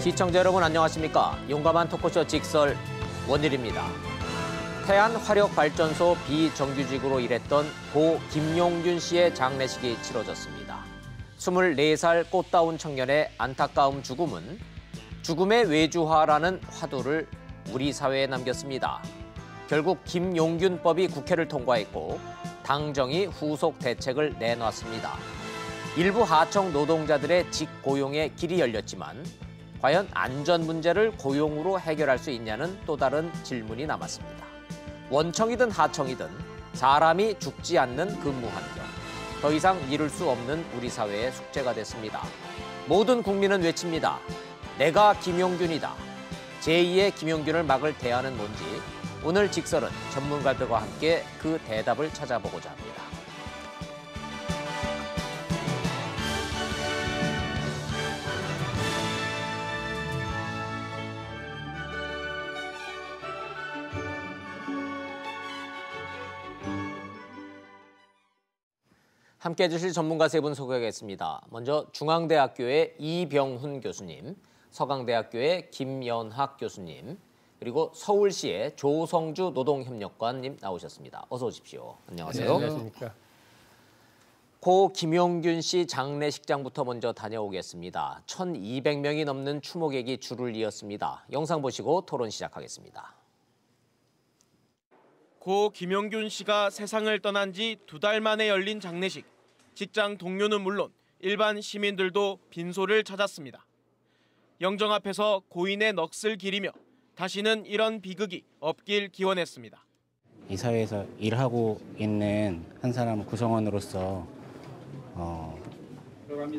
시청자 여러분 안녕하십니까? 용감한 토크쇼 직설 원일입니다. 태안화력발전소 비정규직으로 일했던 고 김용균 씨의 장례식이 치러졌습니다. 24살 꽃다운 청년의 안타까운 죽음은 죽음의 외주화라는 화두를 우리 사회에 남겼습니다. 결국 김용균법이 국회를 통과했고 당정이 후속 대책을 내놨습니다. 일부 하청 노동자들의 직고용의 길이 열렸지만 과연 안전 문제를 고용으로 해결할 수 있냐는 또 다른 질문이 남았습니다. 원청이든 하청이든 사람이 죽지 않는 근무 환경. 더 이상 미룰 수 없는 우리 사회의 숙제가 됐습니다. 모든 국민은 외칩니다. 내가 김용균이다. 제2의 김용균을 막을 대안은 뭔지 오늘 직설은 전문가들과 함께 그 대답을 찾아보고자 합니다. 함께해 주실 전문가 세 분 소개하겠습니다. 먼저 중앙대학교의 이병훈 교수님, 서강대학교의 김연학 교수님, 그리고 서울시의 조성주 노동협력관님 나오셨습니다. 어서 오십시오. 안녕하세요. 네, 안녕하십니까. 고 김용균 씨 장례식장부터 먼저 다녀오겠습니다. 1,200명이 넘는 추모객이 줄을 이었습니다. 영상 보시고 토론 시작하겠습니다. 고 김용균 씨가 세상을 떠난 지 2달 만에 열린 장례식. 직장 동료는 물론 일반 시민들도 빈소를 찾았습니다. 영정 앞에서 고인의 넋을 기리며 다시는 이런 비극이 없길 기원했습니다. 이 사회에서 일하고 있는 한 사람 구성원으로서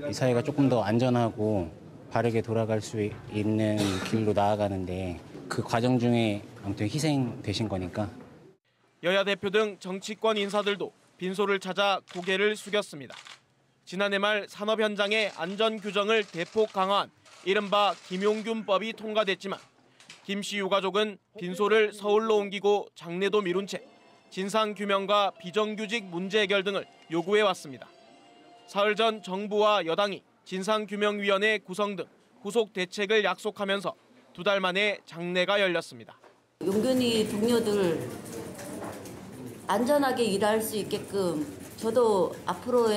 이 사회가 조금 더 안전하고 바르게 돌아갈 수 있는 길로 나아가는데 그 과정 중에 아무튼 희생되신 거니까. 여야 대표 등 정치권 인사들도 빈소를 찾아 고개를 숙였습니다. 지난해 말 산업 현장의 안전 규정을 대폭 강화한 이른바 김용균법이 통과됐지만 김 씨 유가족은 빈소를 서울로 옮기고 장례도 미룬 채 진상규명과 비정규직 문제 해결 등을 요구해왔습니다. 사흘 전 정부와 여당이 진상규명위원회 구성 등 후속 대책을 약속하면서 2달 만에 장례가 열렸습니다. 용균이 동료들 안전하게 일할 수 있게끔 저도 앞으로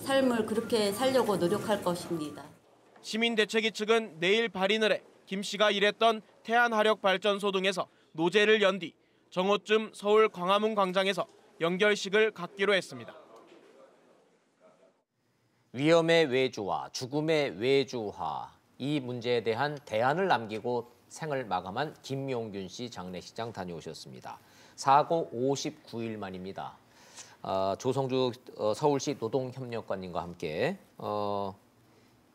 삶을 그렇게 살려고 노력할 것입니다. 시민대책위 측은 내일 발의를 해 김 씨가 일했던 태안화력발전소 등에서 노제를 연 뒤 정오쯤 서울 광화문 광장에서 연결식을 갖기로 했습니다. 위험의 외주화, 죽음의 외주화, 이 문제에 대한 대안을 남기고 생을 마감한 김용균 씨 장례식장 다녀오셨습니다. 사고 59일 만입니다. 조성주 서울시 노동협력관님과 함께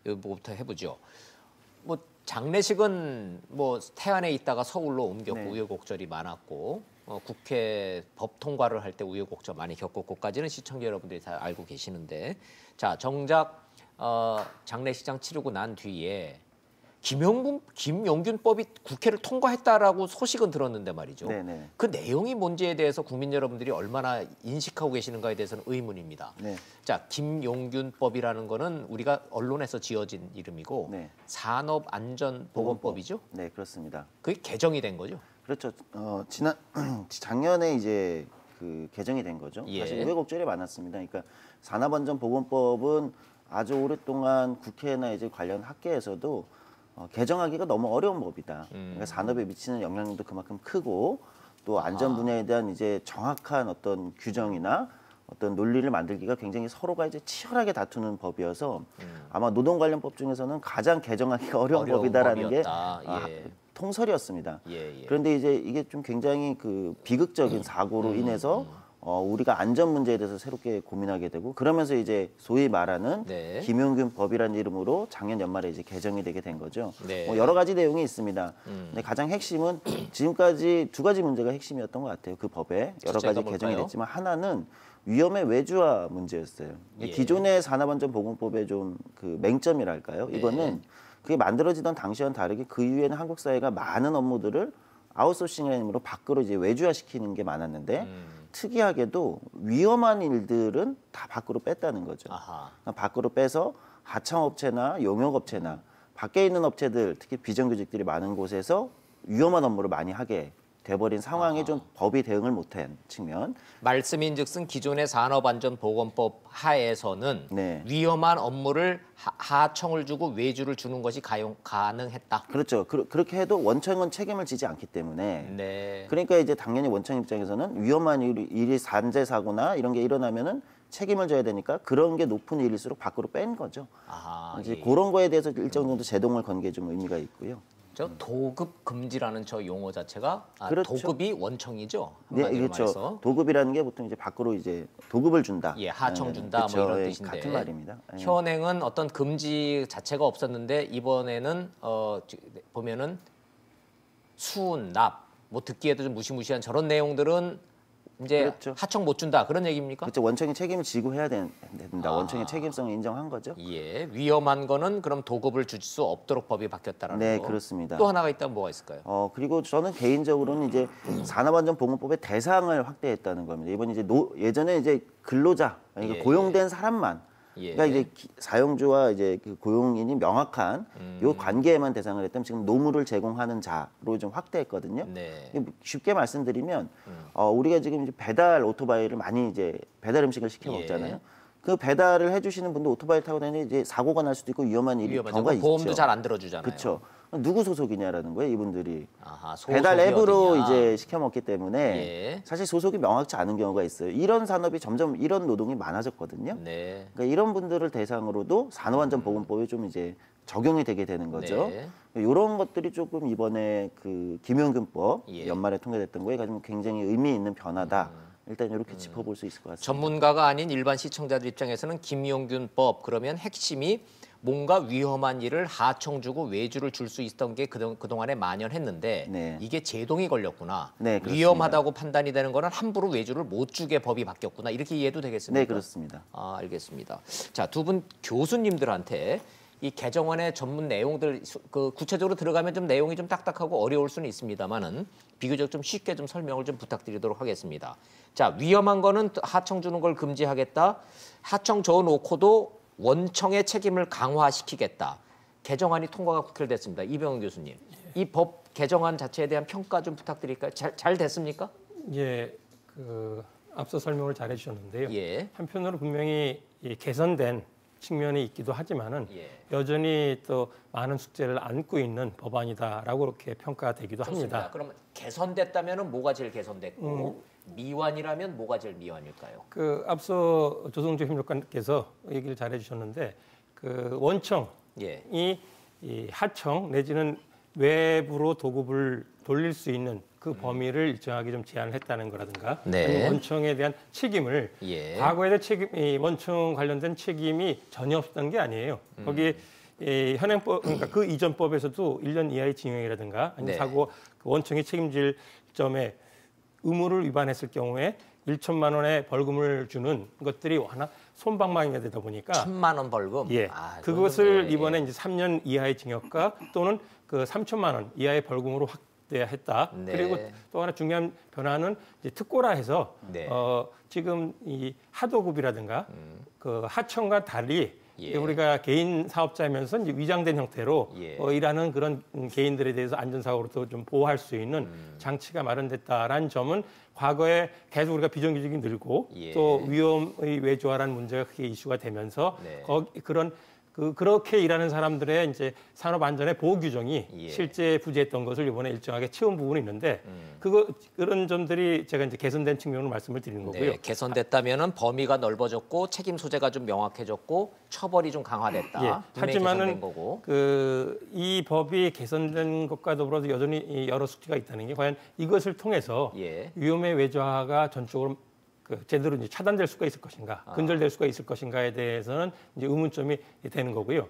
이거부터 해보죠. 뭐 장례식은 뭐 태안에 있다가 서울로 옮겼고 네. 우여곡절이 많았고 국회 법 통과를 할 때 우여곡절 많이 겪었고까지는 시청자 여러분들이 다 알고 계시는데, 자 정작 장례식장 치르고 난 뒤에 김용균법이 국회를 통과했다라고 소식은 들었는데 말이죠. 네네. 그 내용이 뭔지에 대해서 국민 여러분들이 얼마나 인식하고 계시는가에 대해서는 의문입니다. 네. 자, 김용균법이라는 거는 우리가 언론에서 지어진 이름이고 네. 산업안전보건법이죠. 네, 그렇습니다. 그게 개정이 된 거죠. 그렇죠. 작년에 이제 그 개정이 된 거죠. 예. 사실 우여곡절이 많았습니다. 그러니까 산업안전보건법은 아주 오랫동안 국회나 이제 관련 학계에서도 개정하기가 너무 어려운 법이다. 그러니까 산업에 미치는 영향력도 그만큼 크고 또 안전 분야에 대한 이제 정확한 어떤 규정이나 어떤 논리를 만들기가 굉장히 서로가 이제 치열하게 다투는 법이어서 아마 노동 관련 법 중에서는 가장 개정하기가 어려운 법이다라는 게 통설이었습니다. 그런데 이제 이게 좀 굉장히 그 비극적인 사고로 인해서 우리가 안전 문제에 대해서 새롭게 고민하게 되고, 그러면서 이제 소위 말하는 네. 김용균법이라는 이름으로 작년 연말에 이제 개정이 되게 된 거죠. 네. 뭐 여러 가지 내용이 있습니다. 근데 가장 핵심은 지금까지 2가지 문제가 핵심이었던 것 같아요. 그 법에 여러 가지 개정이 됐지만 하나는 위험의 외주화 문제였어요. 예. 기존의 산업안전보건법의 좀 그 맹점이랄까요? 이거는 그게 만들어지던 당시와는 다르게 그 이후에는 한국 사회가 많은 업무들을 아웃소싱이라는 이름으로 밖으로 이제 외주화시키는 게 많았는데 특이하게도 위험한 일들은 다 밖으로 뺐다는 거죠. 아하. 밖으로 빼서 하청업체나 용역업체나 밖에 있는 업체들, 특히 비정규직들이 많은 곳에서 위험한 업무를 많이 하게 돼버린 상황에 좀 법이 대응을 못한 측면. 말씀인즉슨 기존의 산업안전보건법 하에서는 네. 위험한 업무를 하청을 주고 외주를 주는 것이 가능했다. 그렇죠. 그렇게 해도 원청은 책임을 지지 않기 때문에. 네. 그러니까 이제 당연히 원청 입장에서는 위험한 일이 산재 사고나 이런 게 일어나면은 책임을 져야 되니까 그런 게 높은 일일수록 밖으로 뺀 거죠. 아하, 이제 예. 그런 거에 대해서 일정 정도 제동을 건 게 좀 의미가 있고요. 저 도급 금지라는 저 용어 자체가 그렇죠. 도급이 원청이죠. 네, 한마디로 그렇죠. 말해서. 도급이라는 게 보통 이제 밖으로 이제 도급을 준다. 예, 하청 준다 그렇죠. 뭐 이런 예, 뜻인데. 같은 말입니다. 예. 현행은 어떤 금지 자체가 없었는데 이번에는 보면은 수은, 납, 뭐 듣기에도 좀 무시무시한 저런 내용들은 이제 그렇죠. 하청 못 준다 그런 얘기입니까? 그렇죠. 원청이 책임을 지고 해야 된다. 원청의 책임성을 인정한 거죠. 예, 위험한 거는 그럼 도급을 줄 수 없도록 법이 바뀌었다라는 네, 거. 그렇습니다. 또 하나가 있다면 뭐가 있을까요? 그리고 저는 개인적으로는 이제 산업안전보건법의 대상을 확대했다는 겁니다. 이번 이제 예전에 이제 근로자, 그러니까 예, 고용된 사람만, 예. 그러니까 이제 사용주와 이제 그 고용인이 명확한 요 관계에만 대상을 했다면 지금 노무를 제공하는 자로 좀 확대했거든요. 네. 쉽게 말씀드리면 우리가 지금 이제 배달 오토바이를 많이 이제 배달 음식을 시켜 예. 먹잖아요. 그 배달을 해주시는 분도 오토바이 타고 다니는데 이제 사고가 날 수도 있고 위험한 경우가 있죠. 보험도 잘 안 들어주잖아요. 그렇죠. 누구 소속이냐라는 거예요, 이분들이. 아하, 배달 소속이 앱으로 어디냐. 이제 시켜 먹기 때문에 예. 사실 소속이 명확치 않은 경우가 있어요. 이런 산업이 점점 이런 노동이 많아졌거든요. 네. 그러니까 이런 분들을 대상으로도 산업안전보건법이 좀 이제 적용이 되게 되는 거죠. 네. 이런 것들이 조금 이번에 그 김용균법 예. 연말에 통과됐던 거에 가지고 굉장히 의미 있는 변화다. 일단 이렇게 짚어볼 수 있을 것 같습니다. 전문가가 아닌 일반 시청자들 입장에서는 김용균법 그러면 핵심이 뭔가 위험한 일을 하청 주고 외주를 줄 수 있던 게 그동안에 만연했는데 네. 이게 제동이 걸렸구나. 네, 그렇습니다. 위험하다고 판단이 되는 거는 함부로 외주를 못 주게 법이 바뀌었구나. 이렇게 이해도 되겠습니까? 네, 그렇습니다. 아, 알겠습니다. 자, 두 분 교수님들한테 이 개정안의 전문 내용들 그 구체적으로 들어가면 좀 내용이 좀 딱딱하고 어려울 수는 있습니다만은 비교적 좀 쉽게 좀 설명을 좀 부탁드리도록 하겠습니다. 자, 위험한 거는 하청 주는 걸 금지하겠다. 하청 줘 놓고도 원청의 책임을 강화시키겠다. 개정안이 통과가 국회를 됐습니다. 이병헌 교수님, 이 법 개정안 자체에 대한 평가 좀 부탁드릴까요? 잘 됐습니까? 예, 앞서 설명을 잘 해주셨는데요. 예. 한편으로 분명히 이 개선된 측면이 있기도 하지만은 예. 여전히 또 많은 숙제를 안고 있는 법안이다라고 그렇게 평가되기도 좋습니다. 합니다. 그러면 개선됐다면은 뭐가 제일 개선됐고 미완이라면 뭐가 제일 미완일까요? 앞서 조성주 협력관께서 얘기를 잘 해주셨는데 그 원청이 예. 이 하청 내지는 외부로 도급을 돌릴 수 있는 그 범위를 일정하게 좀 제한을 했다는 거라든가 네. 아니면 원청에 대한 책임을 예. 과거에 이 원청 관련된 책임이 전혀 없었던 게 아니에요. 거기에 이 현행법 그러니까 그 이전 법에서도 1년 이하의 징역이라든가 아니면 네. 사고 그 원청이 책임질 점에 의무를 위반했을 경우에 1천만 원의 벌금을 주는 것들이 워낙 솜방망이가 되다 보니까 1,000만 원 벌금. 예, 아, 그것을 예, 이번에 이제 3년 이하의 징역과 또는 그 3천만 원 이하의 벌금으로 확대했다. 네. 그리고 또 하나 중요한 변화는 이제 특고라 해서 네. 지금 이 하도급이라든가 그 하청과 달리 예. 우리가 개인 사업자면서 이제 위장된 형태로 예. 일하는 그런 개인들에 대해서 안전사고로도 좀 보호할 수 있는 장치가 마련됐다라는 점은 과거에 계속 우리가 비정규직이 늘고 예. 또 위험의 외주화라는 문제가 크게 이슈가 되면서 네. 그렇게 일하는 사람들의 이제 산업 안전의 보호 규정이 예. 실제 부재했던 것을 이번에 일정하게 채운 부분이 있는데 그런 점들이 제가 이제 개선된 측면으로 말씀을 드리는 거고요. 네, 개선됐다면은 범위가 넓어졌고 책임 소재가 좀 명확해졌고 처벌이 좀 강화됐다. 예. 분명히 하지만은 개선된 거고. 이 법이 개선된 것과 더불어서 여전히 여러 숙제가 있다는 게 과연 이것을 통해서 예. 위험의 외주화가 전적으로 제대로 이제 차단될 수가 있을 것인가, 근절될 수가 있을 것인가에 대해서는 이제 의문점이 되는 거고요.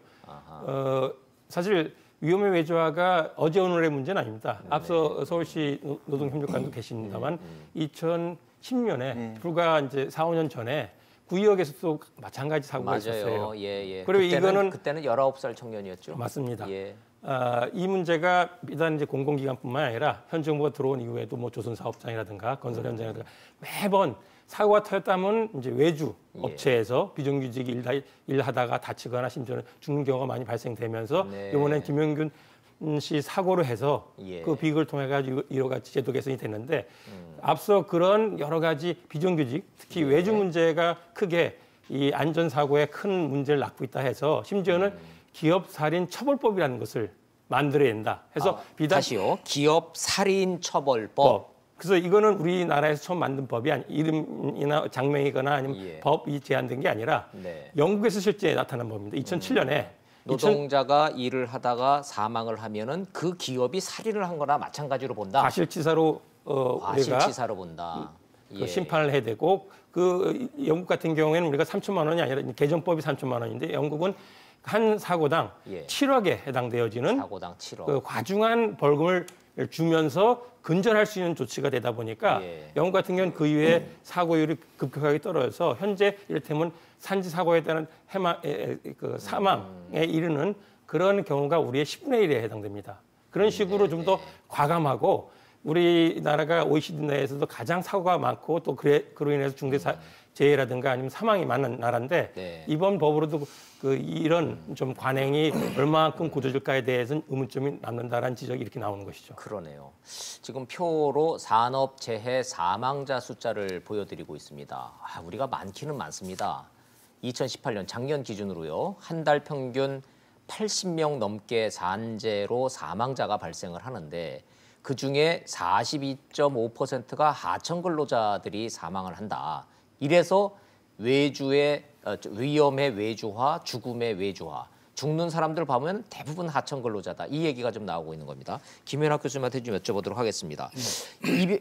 사실 위험의 외주화가 어제 오늘의 문제는 아닙니다. 앞서 서울시 노동협력관도 계십니다만 2010년에 불과 이제 4, 5년 전에 구의역에서도 마찬가지 사고가 있었어요. 맞아요. 예. 그리고 그때는 19살 청년이었죠. 맞습니다. 예. 이 문제가 비단 이제 공공기관뿐만 아니라 현 정부가 들어온 이후에도 뭐 조선사업장이라든가 건설 현장이라든가 매번 사고가 터졌다면 이제 외주 업체에서 비정규직 일하다가 다치거나 심지어는 죽는 경우가 많이 발생되면서 이번엔 김용균 씨 사고로 해서 그 비극을 통해 가지고 여러 가지 제도 개선이 됐는데 앞서 그런 여러 가지 비정규직 특히 외주 문제가 크게 이 안전사고에 큰 문제를 낳고 있다 해서 심지어는 기업살인처벌법이라는 것을 만들어야 된다 해서 비단 다시요. 기업살인처벌법. 그래서 이거는 우리나라에서 처음 만든 법이 이름이나 장명이거나 아니면 법이 제한된 게 아니라 영국에서 실제 나타난 법입니다. 2007년에 노동자가 일을 하다가 사망을 하면은 그 기업이 살인을 한 거나 마찬가지로 본다. 과실치사로 과실치사로 본다. 그 심판을 해야 되고 그 영국 같은 경우에는 우리가 3천만 원이 아니라 개정법이 3천만 원인데 영국은 한 사고당 7억에 해당되어지는 사고당 7억. 그 과중한 벌금을 주면서 근절할 수 있는 조치가 되다 보니까 영국 같은 경우는 그 이후에 사고율이 급격하게 떨어져서 현재 이를테면 산지 사고에 따른 사망에 이르는 그런 경우가 우리의 10분의 1에 해당됩니다. 그런 식으로 좀 더 과감하고 우리나라가 OECD 내에서도 가장 사고가 많고 또 그로 인해서 중대재해라든가 아니면 사망이 많은 나라인데 이번 법으로도 이런 좀 관행이 얼마만큼 고쳐질까에 대해서는 의문점이 남는다라는 지적이 이렇게 나오는 것이죠. 그러네요. 지금 표로 산업재해 사망자 숫자를 보여드리고 있습니다. 우리가 많기는 많습니다. 2018년 작년 기준으로요. 한 달 평균 80명 넘게 산재로 사망자가 발생을 하는데 그중에 42.5%가 하청 근로자들이 사망을 한다. 이래서 위험의 외주화, 죽음의 외주화. 죽는 사람들 보면 대부분 하청 근로자다. 이 얘기가 좀 나오고 있는 겁니다. 김현학 교수님한테 좀 여쭤보도록 하겠습니다.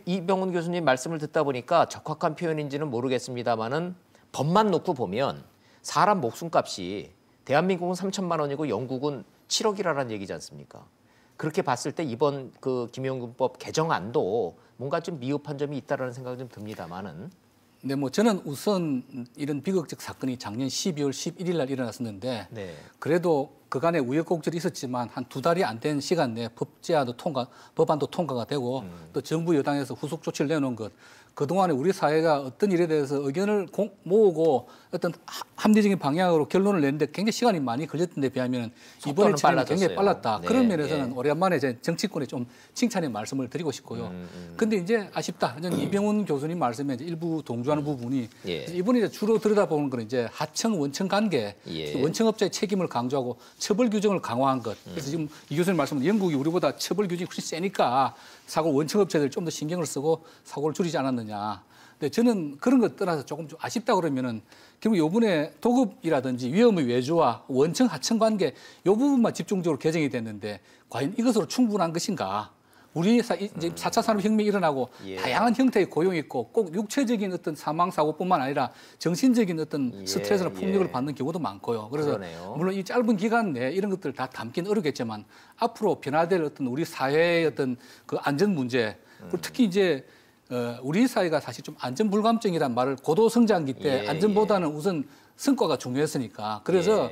이병훈 교수님 말씀을 듣다 보니까 적확한 표현인지는 모르겠습니다만은 법만 놓고 보면 사람 목숨값이 대한민국은 3천만 원이고 영국은 7억이라는 얘기지 않습니까? 그렇게 봤을 때 이번 그 김용균법 개정안도 뭔가 좀 미흡한 점이 있다라는 생각이 좀 듭니다만은. 네, 뭐 저는 우선 이런 비극적 사건이 작년 12월 11일 날 일어났었는데 그래도 그간에 우여곡절이 있었지만 한 2달이 안 된 시간 내에 법안도 통과가 되고 또 정부 여당에서 후속 조치를 내놓은 것. 그동안에 우리 사회가 어떤 일에 대해서 의견을 모으고 어떤 합리적인 방향으로 결론을 내는데 굉장히 시간이 많이 걸렸던 데 비하면 이번에 진행이 굉장히 빨랐다. 그런 면에서는 오랜만에 정치권에 좀 칭찬의 말씀을 드리고 싶고요. 근데 이제 아쉽다. 이병훈 교수님 말씀에 이제 일부 동조하는 부분이 이번에 이제 주로 들여다보는 건 이제 하청 원청 관계, 원청업자의 책임을 강조하고 처벌 규정을 강화한 것. 그래서 지금 이 교수님 말씀은 영국이 우리보다 처벌 규정이 훨씬 세니까 사고 원청업체들 좀 더 신경을 쓰고 사고를 줄이지 않았느냐. 근데 저는 그런 것 떠나서 조금 좀 아쉽다 그러면은 결국 이번에 도급이라든지 위험의 외주와 원청 하청 관계 이 부분만 집중적으로 개정이 됐는데 과연 이것으로 충분한 것인가? 우리 이제 4차 산업혁명이 일어나고 다양한 형태의 고용이 있고 꼭 육체적인 어떤 사망 사고뿐만 아니라 정신적인 어떤 스트레스나 폭력을 받는 경우도 많고요. 그래서 물론 이 짧은 기간 내에 이런 것들을 다 담기는 어렵겠지만 앞으로 변화될 어떤 우리 사회의 어떤 그 안전 문제 그리고 특히 이제 우리 사회가 사실 좀 안전불감증이란 말을 고도 성장기 때 안전보다는 우선 성과가 중요했으니까 그래서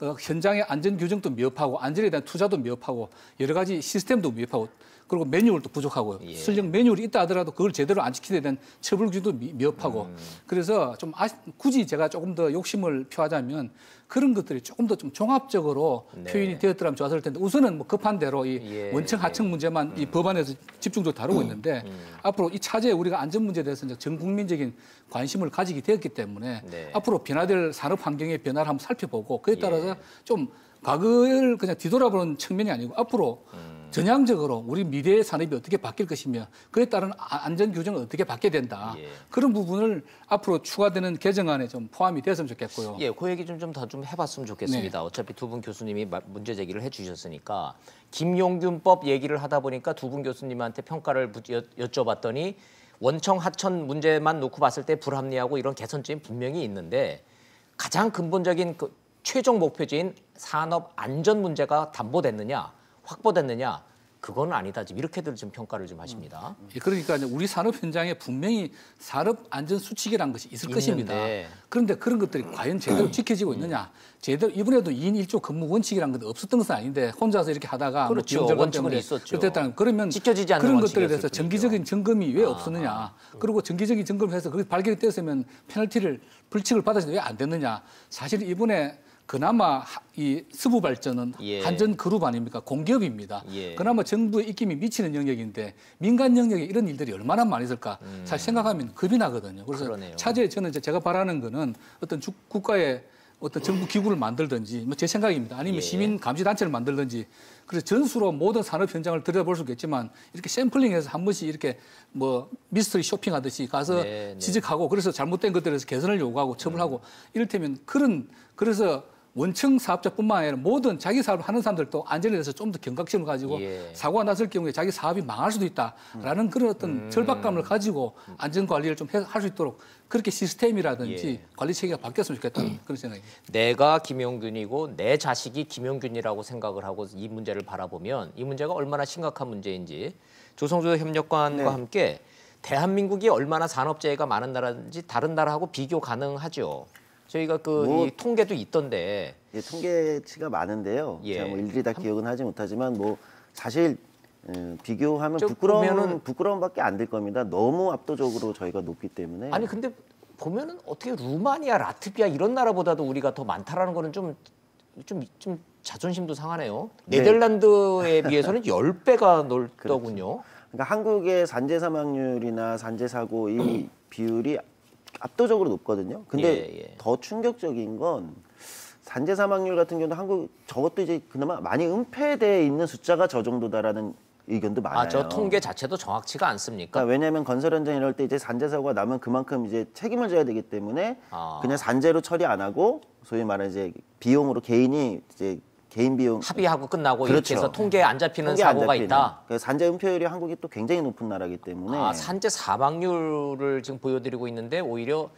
현장의 안전 규정도 미흡하고 안전에 대한 투자도 미흡하고 여러 가지 시스템도 미흡하고 그리고 매뉴얼도 부족하고요. 설령 매뉴얼이 있다 하더라도 그걸 제대로 안 지키게 된 처벌 규정도 미흡하고 그래서 좀 굳이 제가 조금 더 욕심을 표하자면 그런 것들이 조금 더 좀 종합적으로 표현이 되었더라면 좋았을 텐데 우선은 뭐 급한 대로 이 원청 하청 문제만 이 법안에서 집중적으로 다루고 있는데 앞으로 이 차제에 우리가 안전 문제에 대해서 이제 전 국민적인 관심을 가지게 되었기 때문에 앞으로 변화될 산업 환경의 변화를 한번 살펴보고 그에 따라서 좀 과거를 그냥 뒤돌아보는 측면이 아니고 앞으로 전향적으로 우리 미래의 산업이 어떻게 바뀔 것이며 그에 따른 안전 규정을 어떻게 받게 된다. 그런 부분을 앞으로 추가되는 개정안에 좀 포함이 됐으면 좋겠고요. 그 얘기 좀 더 좀 해봤으면 좋겠습니다. 어차피 두 분 교수님이 문제 제기를 해주셨으니까 김용균법 얘기를 하다 보니까 두 분 교수님한테 평가를 여쭤봤더니 원청 하청 문제만 놓고 봤을 때 불합리하고 이런 개선점이 분명히 있는데 가장 근본적인 그 최종 목표지인 산업 안전 문제가 담보됐느냐 확보됐느냐 그건 아니다. 지금 이렇게들 좀 평가를 좀 하십니다. 그러니까 우리 산업 현장에 분명히 산업 안전 수칙이라는 것이 있을 것입니다. 그런데 그런 것들이 과연 제대로 지켜지고 있느냐? 제대로 이번에도 2인 1조 근무 원칙이라는 건 없었던 것은 아닌데 혼자서 이렇게 하다가 그렇죠. 뭐 원칙은 때문에 있었죠. 그러면 지켜지지 않는 그런 것들에 대해서 뿐이죠. 정기적인 점검이 왜 없었느냐? 그리고 정기적인 점검을 해서 그게 발견이 되었으면 페널티를 불칙을 받아서 왜 안 됐느냐? 사실 이번에 그나마 이 서부 발전은 한전 그룹 아닙니까? 공기업입니다. 그나마 정부의 입김이 미치는 영역인데 민간 영역에 이런 일들이 얼마나 많이 있을까? 사실 생각하면 겁이 나거든요. 그래서 차제에 저는 제가 바라는 거는 어떤 국가의 어떤 정부 기구를 만들든지 뭐 제 생각입니다. 아니면 시민 감시 단체를 만들든지 그래서 전수로 모든 산업 현장을 들여다볼 수 있겠지만 이렇게 샘플링해서 한 번씩 이렇게 뭐 미스터리 쇼핑하듯이 가서 지적하고 그래서 잘못된 것들에서 개선을 요구하고 처벌하고 이를테면 그래서 원청 사업자뿐만 아니라 모든 자기 사업을 하는 사람들도 안전에 대해서 좀 더 경각심을 가지고 사고가 났을 경우에 자기 사업이 망할 수도 있다라는 그런 어떤 절박감을 가지고 안전 관리를 좀 할 수 있도록 그렇게 시스템이라든지 관리 체계가 바뀌었으면 좋겠다 그런 생각입니다. 내가 김용균이고 내 자식이 김용균이라고 생각을 하고 이 문제를 바라보면 이 문제가 얼마나 심각한 문제인지 조성조 협력관과 함께 대한민국이 얼마나 산업재해가 많은 나라인지 다른 나라하고 비교 가능하죠. 저희가 이 통계도 있던데. 통계치가 많은데요. 제가 뭐 일일이 다 기억은 하지 못하지만 뭐 사실 비교하면 부끄러움밖에 안 될 겁니다. 너무 압도적으로 저희가 높기 때문에. 아니 근데 보면은 어떻게 루마니아, 라트비아 이런 나라보다도 우리가 더 많다라는 거는 좀 자존심도 상하네요. 네덜란드에 비해서는 10배가 넓더군요. 그러니까 한국의 산재 사망률이나 산재 사고 이 비율이 압도적으로 높거든요. 근데 더 충격적인 건 산재 사망률 같은 경우는 한국 저것도 이제 그나마 많이 은폐되어 있는 숫자가 저 정도다라는 의견도 많아요. 저 통계 자체도 정확치가 않습니까? 그러니까 왜냐하면 건설 현장 이럴 때 이제 산재 사고가 나면 그만큼 이제 책임을 져야 되기 때문에 그냥 산재로 처리 안 하고 소위 말하는 이제 비용으로 개인이 이제 개인 비용 합의하고 끝나고 이렇게 해서 통계에 안 잡히는 사고가 있다. 산재 은폐율이 한국이 또 굉장히 높은 나라이기 때문에 산재 사망률을 지금 보여드리고 있는데 오히려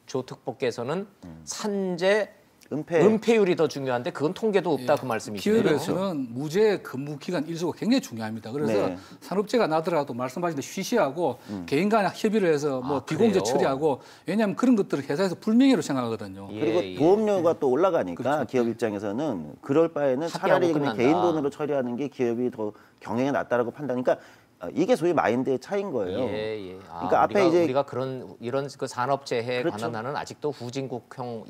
조 특보께서는 산재 은폐율이 더 중요한데 그건 통계도 없다 그 말씀이시네요. 기업에서는 무죄 근무 기간 일수가 굉장히 중요합니다. 그래서 산업재해가 나더라도 말씀하신 대로 쉬쉬하고 개인 간 협의를 해서 뭐 비공개 처리하고 왜냐하면 그런 것들을 회사에서 불명예로 생각하거든요. 그리고 보험료가 또 올라가니까 기업 입장에서는 그럴 바에는 차라리 그냥 개인 돈으로 처리하는 게 기업이 더 경영에 낫다라고 판단하니까 이게 소위 마인드의 차이인 거예요. 그러니까 앞에 우리가 이런 그 산업재해에 관한 한은 아직도 후진국형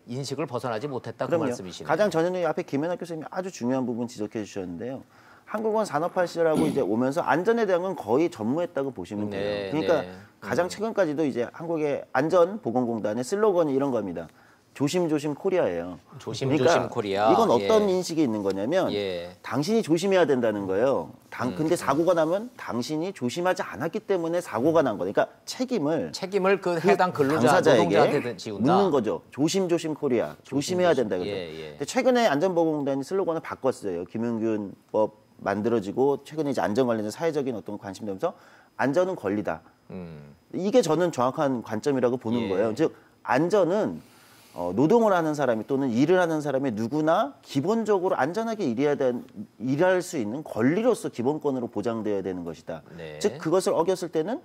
인식을 벗어나지 못했다 그 말씀이시네요. 가장 전에 앞에 김연아 교수님이 아주 중요한 부분 지적해 주셨는데요. 한국은 산업화 시절하고 이제 오면서 안전에 대한 건 거의 전무했다고 보시면 돼요. 그러니까 가장 최근까지도 이제 한국의 안전보건공단의 슬로건이 이런 겁니다. 조심조심 코리아예요. 조심조심 코리아. 이건 어떤 인식이 있는 거냐면 당신이 조심해야 된다는 거예요. 근데 사고가 나면 당신이 조심하지 않았기 때문에 사고가 난 거니까 책임을 그 해당 근로자 노동자한테 지운다. 묻는 거죠. 조심조심 코리아. 조심해야 된다 그래서. 근데 최근에 안전보건공단이 슬로건을 바꿨어요. 김용균법 만들어지고 최근에 이제 안전 관련된 사회적인 어떤 관심 되면서 안전은 권리다. 이게 저는 정확한 관점이라고 보는 거예요. 즉 안전은 노동을 하는 사람이 또는 일을 하는 사람이 누구나 기본적으로 안전하게 일할 수 있는 권리로서 기본권으로 보장되어야 되는 것이다. 즉 그것을 어겼을 때는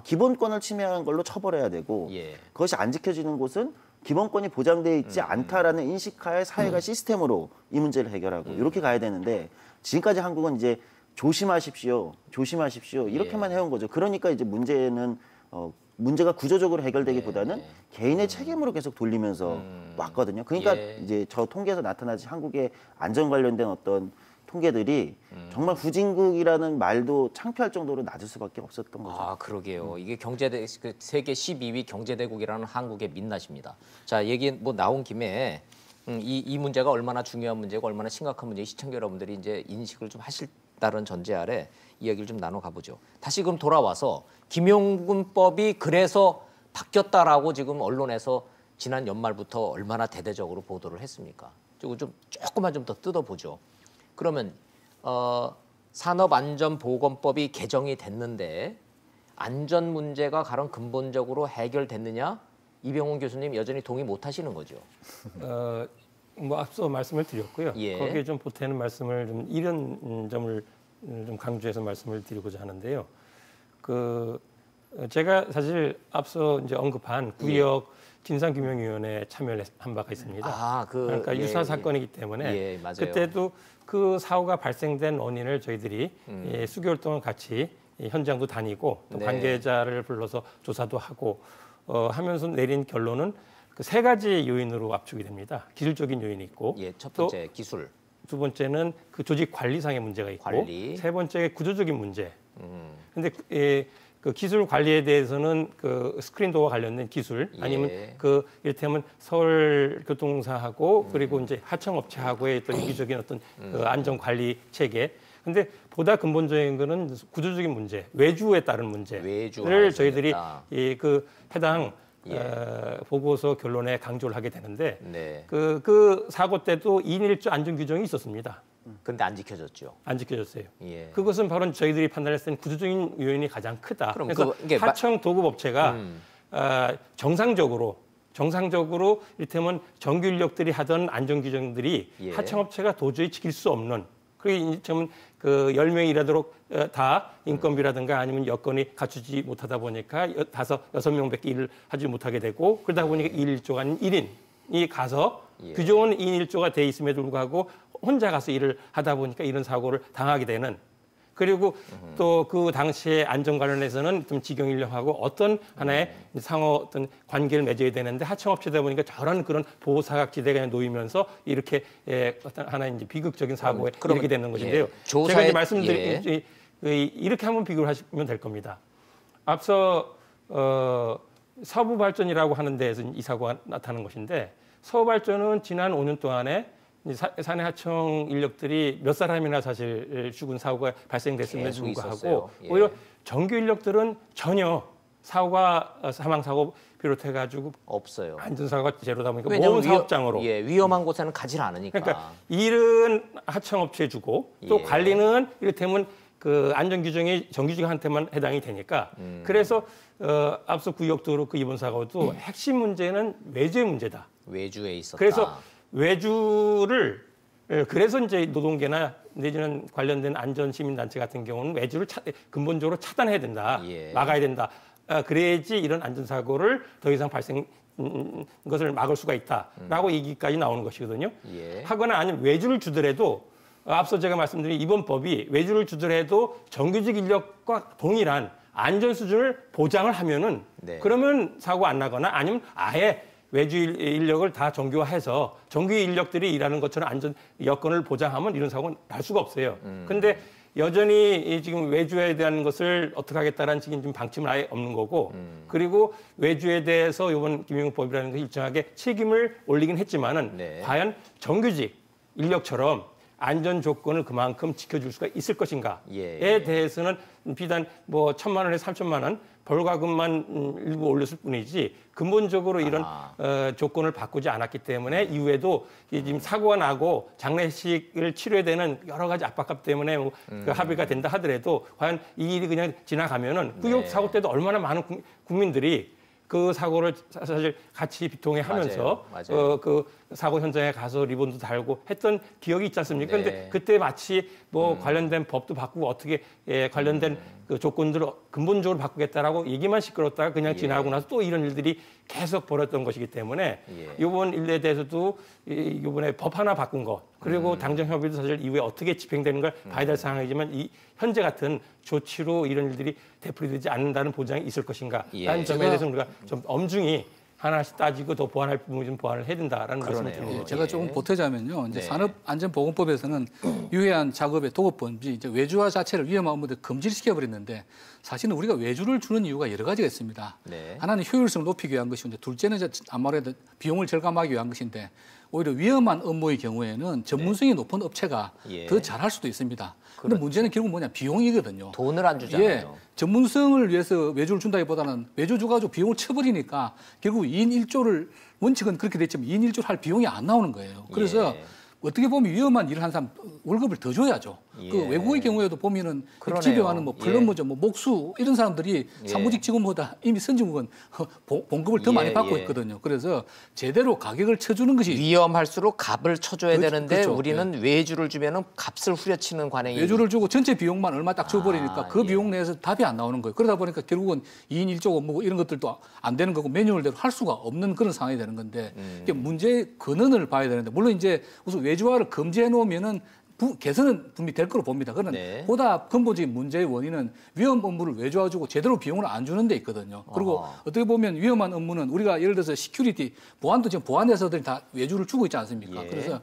기본권을 침해한 걸로 처벌해야 되고 그것이 안 지켜지는 곳은 기본권이 보장되어 있지 않다라는 인식하에 사회가 시스템으로 이 문제를 해결하고 이렇게 가야 되는데 지금까지 한국은 이제 조심하십시오 이렇게만 해온 거죠. 그러니까 이제 문제가 구조적으로 해결되기보다는 개인의 책임으로 계속 돌리면서 왔거든요. 그러니까 이제 저 통계에서 나타나지 한국의 안전 관련된 어떤 통계들이 정말 후진국이라는 말도 창피할 정도로 낮을 수밖에 없었던 거죠. 그러게요. 이게 세계 12위 경제대국이라는 한국의 민낯입니다. 자, 얘기 뭐 나온 김에 이 문제가 얼마나 중요한 문제고 얼마나 심각한 문제인지 시청자 여러분들이 이제 인식을 좀 하실다는 전제 아래 이야기를 좀 나눠 가보죠. 다시 그럼 돌아와서 김용균법이 그래서 바뀌었다라고 지금 언론에서 지난 연말부터 얼마나 대대적으로 보도를 했습니까? 조금만 좀 더 뜯어보죠. 그러면 산업안전보건법이 개정이 됐는데 안전 문제가 가장 근본적으로 해결됐느냐? 이병훈 교수님 여전히 동의 못 하시는 거죠? 뭐 앞서 말씀을 드렸고요. 거기에 좀 보태는 말씀을 좀 이런 점을 좀 강조해서 말씀을 드리고자 하는데요. 제가 사실 앞서 이제 언급한 구역 진상규명위원회에 참여를 한 바가 있습니다. 그러니까 유사 사건이기 때문에 그때도 그 사고가 발생된 원인을 저희들이 수개월 동안 같이 현장도 다니고 또 관계자를 불러서 조사도 하고 하면서 내린 결론은 그 3가지 요인으로 압축이 됩니다. 기술적인 요인이 있고, 첫 번째 기술, 두 번째는 그 조직 관리상의 문제가 있고, 세 번째 구조적인 문제. 근데 그 기술 관리에 대해서는 그 스크린도어와 관련된 기술 아니면 그 이를테면 서울교통사하고 그리고 이제 하청업체하고의 어떤 유기적인 어떤 그 안전 관리 체계. 근데 보다 근본적인 거는 구조적인 문제, 외주에 따른 문제를 저희들이 그 해당 보고서 결론에 강조를 하게 되는데 그 사고 때도 2인 1조 안전 규정이 있었습니다. 근데 안 지켜졌죠. 안 지켜졌어요. 그것은 바로 저희들이 판단했을 때는 구조적인 요인이 가장 크다. 그래서 하청 도급업체가 정상적으로 이를테면 정규 인력들이 하던 안전 규정들이 하청업체가 도저히 지킬 수 없는 그리고 그 10명이 일하도록 다 인건비라든가 아니면 여건이 갖추지 못하다 보니까 6명밖에 일을 하지 못하게 되고 그러다 보니까 2인 1조가 아닌 1인이 가서 규정은 2인 1조가 돼 있음에도 불구하고 혼자 가서 일을 하다 보니까 이런 사고를 당하게 되는 그리고 또 그 당시에 안전 관련해서는 좀 직영 인력하고 어떤 하나의 상호 어떤 관계를 맺어야 되는데 하청업체다 보니까 저런 그런 보호사각지대가 놓이면서 이렇게 어떤 하나의 이제 비극적인 사고에 이르게 되는 것인데요. 제가 이제 말씀드린 이렇게 한번 비교를 하시면 될 겁니다. 앞서 서부발전이라고 하는 데에서 이 사고가 나타난 것인데 서부발전은 지난 5년 동안에 사내 하청 인력들이 몇 사람이나 사실 죽은 사고가 발생됐음에도 불구하고 오히려 정규 인력들은 전혀 사망 사고 비롯해가지고 없어요. 안전사고가 제로다 보니까 모든 사업장으로 위험한 곳에는 가지 않으니까. 그러니까 일은 하청업체에 주고 또 관리는 이를테면 그 안전 규정이 정규직한테만 해당이 되니까 그래서 앞서 구역도 그렇고 이번 사고도 핵심 문제는 외주의 문제다. 외주에 있었다. 그래서 외주를 그래서 이제 노동계나 내지는 관련된 안전 시민단체 같은 경우는 외주를 근본적으로 차단해야 된다, 막아야 된다. 그래야지 이런 안전사고를 더 이상 발생 것을 막을 수가 있다라고 얘기까지 나오는 것이거든요. 하거나 아니면 외주를 주더라도 앞서 제가 말씀드린 이번 법이 외주를 주더라도 정규직 인력과 동일한 안전 수준을 보장을 하면은 그러면 사고 안 나거나 아니면 아예 외주 인력을 다 정규화해서 정규 인력들이 일하는 것처럼 안전 여건을 보장하면 이런 사고는 날 수가 없어요. 그런데 여전히 지금 외주에 대한 것을 어떻게 하겠다라는 지금 방침은 아예 없는 거고 그리고 외주에 대해서 이번 김용법이라는 것이 일정하게 책임을 올리긴 했지만은 과연 정규직 인력처럼 안전 조건을 그만큼 지켜줄 수가 있을 것인가에 대해서는 비단 뭐 1,000만 원에서 3,000만 원 벌과금만 일부 올렸을 뿐이지 근본적으로 이런 조건을 바꾸지 않았기 때문에 이후에도 지금 사고가 나고 장례식을 치러야 되는 여러 가지 압박감 때문에 그 합의가 된다 하더라도 과연 이 일이 그냥 지나가면은 구역 사고 때도 얼마나 많은 국민들이 그 사고를 사실 같이 비통해하면서 그 사고 현장에 가서 리본도 달고 했던 기억이 있지 않습니까? 그런데 그때 마치 뭐 관련된 법도 바꾸고 어떻게 관련된 그 조건들을 근본적으로 바꾸겠다라고 얘기만 시끄럽다가 그냥 지나고 나서 또 이런 일들이 계속 벌어졌던 것이기 때문에 이번 일에 대해서도 이번에 법 하나 바꾼 것 그리고 당정협의도 사실 이후에 어떻게 집행되는 걸 봐야 될 상황이지만 이 현재 같은 조치로 이런 일들이 되풀이되지 않는다는 보장이 있을 것인가 라는 점에 대해서 우리가 좀 엄중히 하나씩 따지고 더 보완할 부분을 좀 보완을 해야 된다라는 말씀을 드립니다. 제가 조금 보태자면요. 이제 산업안전보건법에서는 유해한 작업의 도급범죄, 이제 외주화 자체를 위험한 업무들 금지를 시켜버렸는데 사실은 우리가 외주를 주는 이유가 여러 가지가 있습니다. 하나는 효율성을 높이기 위한 것이고 둘째는 아무래도 비용을 절감하기 위한 것인데 오히려 위험한 업무의 경우에는 전문성이 높은 업체가 더 잘할 수도 있습니다. 그런데 문제는 결국 뭐냐 비용이거든요. 돈을 안 주잖아요. 전문성을 위해서 외주를 준다기보다는 외주 줘가지고 비용을 쳐버리니까 결국 2인 1조를 원칙은 그렇게 됐지만 2인 1조를 할 비용이 안 나오는 거예요. 그래서 어떻게 보면 위험한 일을 한 사람 월급을 더 줘야죠. 그 외국의 경우에도 보면은 그러네요. 집에 가는 뭐 플럼버죠, 뭐 목수 이런 사람들이 예. 사무직 직원보다 이미 선진국은 봉급을 더 많이 받고 있거든요. 그래서 제대로 가격을 쳐주는 것이 위험할수록 값을 쳐줘야 되는데 그렇죠. 우리는 외주를 주면은 값을 후려치는 관행이 외주를 주고 전체 비용만 얼마 딱 줘버리니까 그 비용 내에서 답이 안 나오는 거예요. 그러다 보니까 결국은 2인 1조 업무 이런 것들도 안 되는 거고 매뉴얼대로 할 수가 없는 그런 상황이 되는 건데 이게 문제의 근원을 봐야 되는데 물론 이제 우선 외주화를 금지해 놓으면은 개선은 분명히 될 거로 봅니다. 그러나 보다 근본적인 문제의 원인은 위험 업무를 외주화 주고 제대로 비용을 안 주는 데 있거든요. 그리고 어떻게 보면 위험한 업무는 우리가 예를 들어서 시큐리티, 보안도 지금 보안회사들이 다 외주를 주고 있지 않습니까? 그래서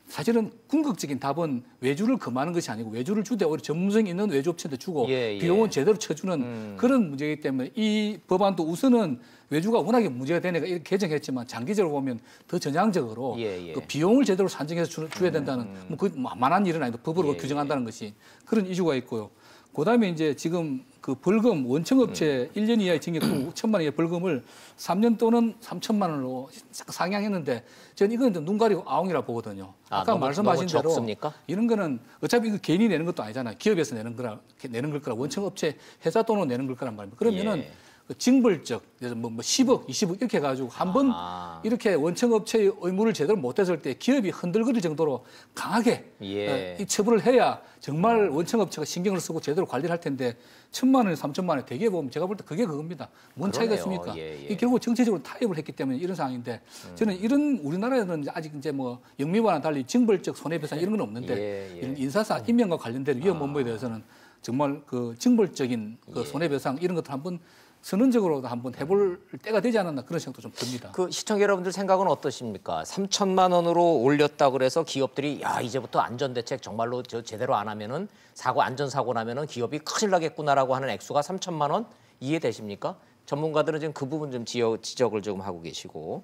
사실은 궁극적인 답은 외주를 금하는 것이 아니고 외주를 주되 오히려 전문성 있는 외주업체한테 주고 비용은 제대로 쳐주는 그런 문제이기 때문에 이 법안도 우선은 외주가 워낙에 문제가 되니까 이렇게 개정했지만 장기적으로 보면 더 전향적으로 그 비용을 제대로 산정해서 줘야 된다는 뭐 그 만한 일은 아닌데 법으로 규정한다는 것이 그런 이슈가 있고요. 그다음에 이제 지금 그 벌금 원청업체 1년 이하의 징역 5천만 원의 벌금을 3년 또는 3천만 원으로 상향했는데 저는 이건 눈 가리고 아웅이라 보거든요. 아까 말씀하신 대로 적습니까? 이런 거는 어차피 이거 개인이 내는 것도 아니잖아요. 기업에서 내는 걸 거라 원청업체 회사 돈으로 내는 걸 거란 말입니다. 그러면은 그 징벌적 뭐 10억, 20억 이렇게 해가지고 한번 이렇게 원청업체의 의무를 제대로 못했을 때 기업이 흔들거릴 정도로 강하게 이 처벌을 해야 정말 원청업체가 신경을 쓰고 제대로 관리를 할 텐데 1,000만 원에 3천만 원에 대개 보면 제가 볼 때 그게 그겁니다. 뭔 차이가 있습니까? 이 결국 정치적으로 타협을 했기 때문에 이런 상황인데 저는 이런 우리나라에는 아직 이제 뭐 영미와는 달리 징벌적 손해배상 이런 건 없는데 이런 인사사 임명과 관련된 위험 업무에 대해서는 정말 그 징벌적인 그 손해배상 이런 것들 한번 선언적으로도 한번 해볼 때가 되지 않았나 그런 생각도 좀 듭니다. 그 시청자 여러분들 생각은 어떠십니까? 3천만 원으로 올렸다 그래서 기업들이 야 이제부터 안전대책 정말로 제대로 안 하면은 안전사고 나면은 기업이 큰일 나겠구나라고 하는 액수가 3천만 원 이해되십니까? 전문가들은 지금 그 부분 좀 지적을 좀 하고 계시고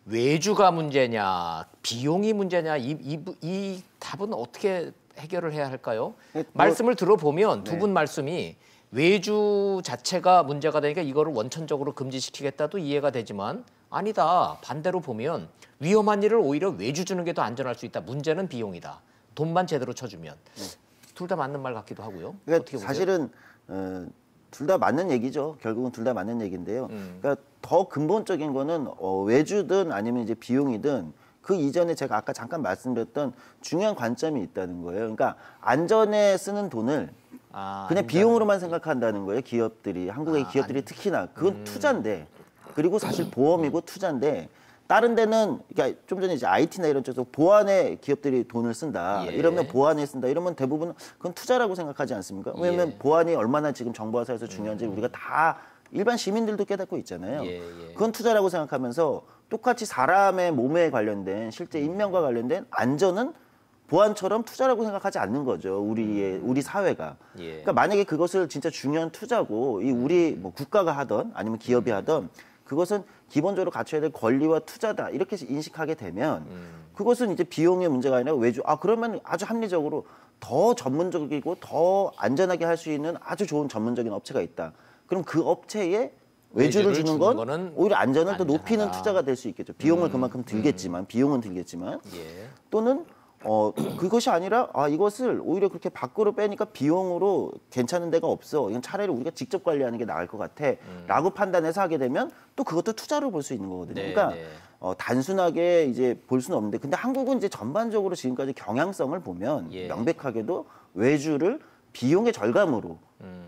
외주가 문제냐 비용이 문제냐 이 답은 어떻게 해결을 해야 할까요? 말씀을 들어보면 두 분 말씀이 외주 자체가 문제가 되니까 이거를 원천적으로 금지시키겠다도 이해가 되지만 아니다. 반대로 보면 위험한 일을 오히려 외주 주는 게 더 안전할 수 있다. 문제는 비용이다. 돈만 제대로 쳐주면. 둘 다 맞는 말 같기도 하고요. 그러니까 어떻게 보세요? 사실은 둘 다 맞는 얘기죠. 결국은 둘 다 맞는 얘기인데요. 그러니까 더 근본적인 거는 외주든 아니면 이제 비용이든 그 이전에 제가 아까 잠깐 말씀드렸던 중요한 관점이 있다는 거예요. 그러니까 안전에 쓰는 돈을 그냥 비용으로만 생각한다는 거예요. 기업들이 한국의 기업들이 특히나 그건 투자인데 그리고 사실 보험이고 투자인데 다른 데는 그러니까 좀 전에 이제 IT나 이런 쪽에서 보안에 기업들이 돈을 쓴다. 이러면 보안에 쓴다. 이러면 대부분 그건 투자라고 생각하지 않습니까? 왜냐하면 보안이 얼마나 지금 정보화 사회에서 중요한지 우리가 다 일반 시민들도 깨닫고 있잖아요. 그건 투자라고 생각하면서 똑같이 사람의 몸에 관련된 실제 인명과 관련된 안전은 보안처럼 투자라고 생각하지 않는 거죠. 우리 사회가. 그러니까 만약에 그것을 진짜 중요한 투자고 우리 뭐 국가가 하던 아니면 기업이 하던 그것은 기본적으로 갖춰야 될 권리와 투자다 이렇게 인식하게 되면 그것은 이제 비용의 문제가 아니라 외주. 그러면 아주 합리적으로 더 전문적이고 더 안전하게 할 수 있는 아주 좋은 전문적인 업체가 있다. 그럼 그 업체에 외주를 주는 건 오히려 안전을 더 높이는 투자가 될 수 있겠죠. 비용을 그만큼 들겠지만 또는 그것이 아니라 이것을 오히려 그렇게 밖으로 빼니까 비용으로 괜찮은 데가 없어. 이건 차라리 우리가 직접 관리하는 게 나을 것 같아. 라고 판단해서 하게 되면 또 그것도 투자로 볼 수 있는 거거든요. 그러니까 단순하게 이제 볼 수는 없는데 근데 한국은 이제 전반적으로 지금까지 경향성을 보면 명백하게도 외주를 비용의 절감으로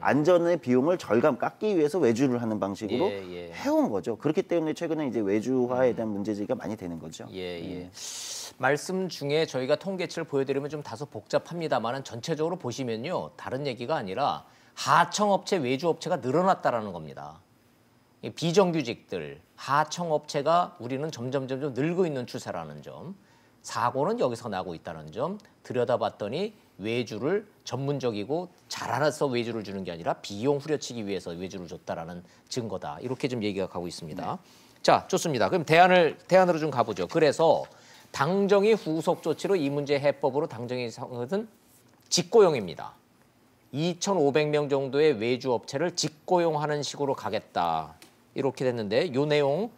안전의 비용을 깎기 위해서 외주를 하는 방식으로 해온 거죠. 그렇기 때문에 최근에 이제 외주화에 대한 문제제기가 많이 되는 거죠. 말씀 중에 저희가 통계치를 보여드리면 좀 다소 복잡합니다만 전체적으로 보시면요. 다른 얘기가 아니라 하청업체, 외주업체가 늘어났다라는 겁니다. 비정규직들, 하청업체가 우리는 점점 늘고 있는 추세라는 점, 사고는 여기서 나고 있다는 점 들여다봤더니 외주를 전문적이고 잘 알아서 외주를 주는 게 아니라 비용 후려치기 위해서 외주를 줬다라는 증거다. 이렇게 좀 얘기가 가고 있습니다. 자, 좋습니다. 그럼 대안으로 좀 가보죠. 그래서 당정이 후속 조치로 이 문제 해법으로 당정이 상은 직고용입니다. 2,500명 정도의 외주업체를 직고용하는 식으로 가겠다. 이렇게 됐는데 이 내용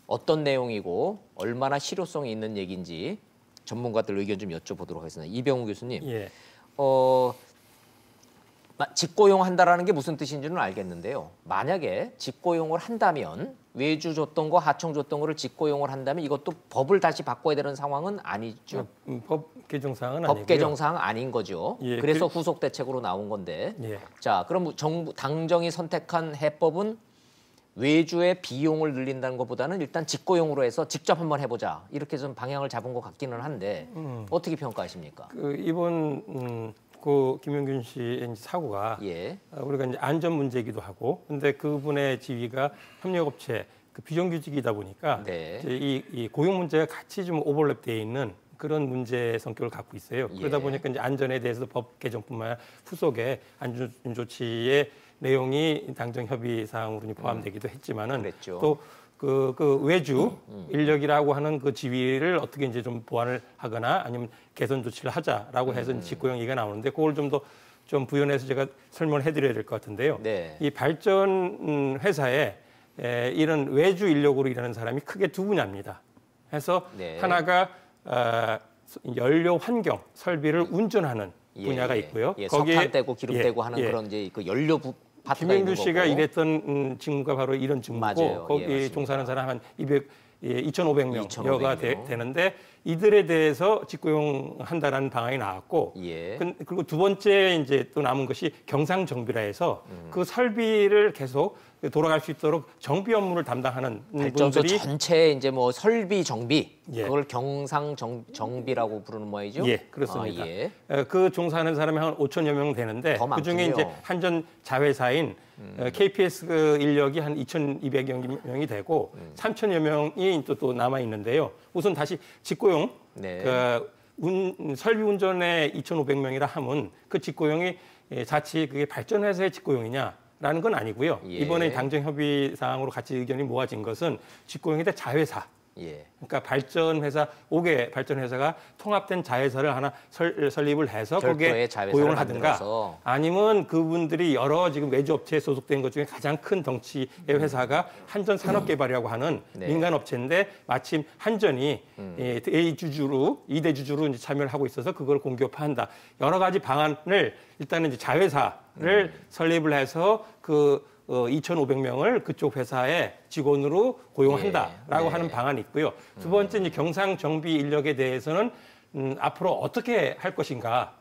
어떤 내용이고 얼마나 실효성이 있는 얘기인지 전문가들 의견 좀 여쭤보도록 하겠습니다. 이병우 교수님, 예. 직고용한다라는 게 무슨 뜻인지는 알겠는데요. 만약에 직고용을 한다면 외주 줬던 거, 하청 줬던 거를 직고용을 한다면 이것도 법을 다시 바꿔야 되는 상황은 아니죠. 법 개정 사항은 법 아니고요. 개정 사항 아닌 거죠. 예, 그래서 후속 대책으로 나온 건데. 예. 자, 그럼 당정이 선택한 해법은 외주의 비용을 늘린다는 것보다는 일단 직고용으로 해서 직접 한번 해보자. 이렇게 좀 방향을 잡은 것 같기는 한데 어떻게 평가하십니까? 이번 그 김용균 씨의 사고가 예. 우리가 이제 안전 문제이기도 하고, 근데 그분의 지위가 협력업체 그 비정규직이다 보니까 네. 이제 이 고용 문제가 같이 좀 오버랩되어 있는 그런 문제 성격을 갖고 있어요. 예. 그러다 보니까 이제 안전에 대해서도 법 개정뿐만 아니라 후속에 안전 조치의 내용이 당정 협의 사항으로 포함되기도 했지만은 그랬죠. 또 그 외주 인력이라고 하는 그 지위를 어떻게 이제 좀 보완을 하거나 아니면 개선 조치를 하자라고 해서 직고용 얘기가 나오는데 그걸 좀 더 좀 부연해서 제가 설명을 해드려야 될 것 같은데요. 네. 이 발전 회사에 이런 외주 인력으로 일하는 사람이 크게 두 분야입니다. 해서 네. 하나가 연료 환경 설비를 운전하는 분야가 있고요. 예, 석탄 떼고 기름 떼고 하는 그런 이제 그 연료 파트가 있는 김용균 씨가 거고. 일했던 직무가 바로 이런 직무고 맞아요. 거기 예, 종사하는 사람 한 2,500명 2,500 여가 명. 되는데 이들에 대해서 직고용한다라는 방안이 나왔고 예. 그리고 두 번째 이제 또 남은 것이 경상정비라 해서 그 설비를 계속 돌아갈 수 있도록 정비 업무를 담당하는 발전소 분들이 전체 이제 뭐 설비 정비 예. 그걸 경상 정비라고 부르는 모양이죠. 예, 그렇습니다. 예. 그 종사하는 사람이 한 5천여 명 되는데 더 그 중에 많군요. 이제 한전 자회사인 KPS 그 인력이 한 2,200여 명이 되고 3천여 명이 또 남아 있는데요. 우선 다시 직고용 네. 설비 운전에 2,500명이라 하면 그 직고용이 자칫 그게 발전회사의 직고용이냐라는 건 아니고요. 예. 이번에 당정 협의 사항으로 같이 의견이 모아진 것은 직고용이다 자회사. 예. 그러니까 발전회사 5개 발전회사가 통합된 자회사를 하나 설립을 해서 별도의 거기에 자회사를 고용을 하든가 만들어서. 아니면 그분들이 여러 지금 외주업체에 소속된 것 중에 가장 큰 덩치의 회사가 한전산업개발이라고 하는 네. 민간업체인데 마침 한전이 A 주주로 2대 주주로 이제 참여를 하고 있어서 그걸 공개화한다. 여러 가지 방안을 일단은 이제 자회사를 설립을 해서 2,500명을 그쪽 회사의 직원으로 고용한다라고 네. 하는 방안이 있고요. 두 번째 이제 경상 정비 인력에 대해서는 앞으로 어떻게 할 것인가.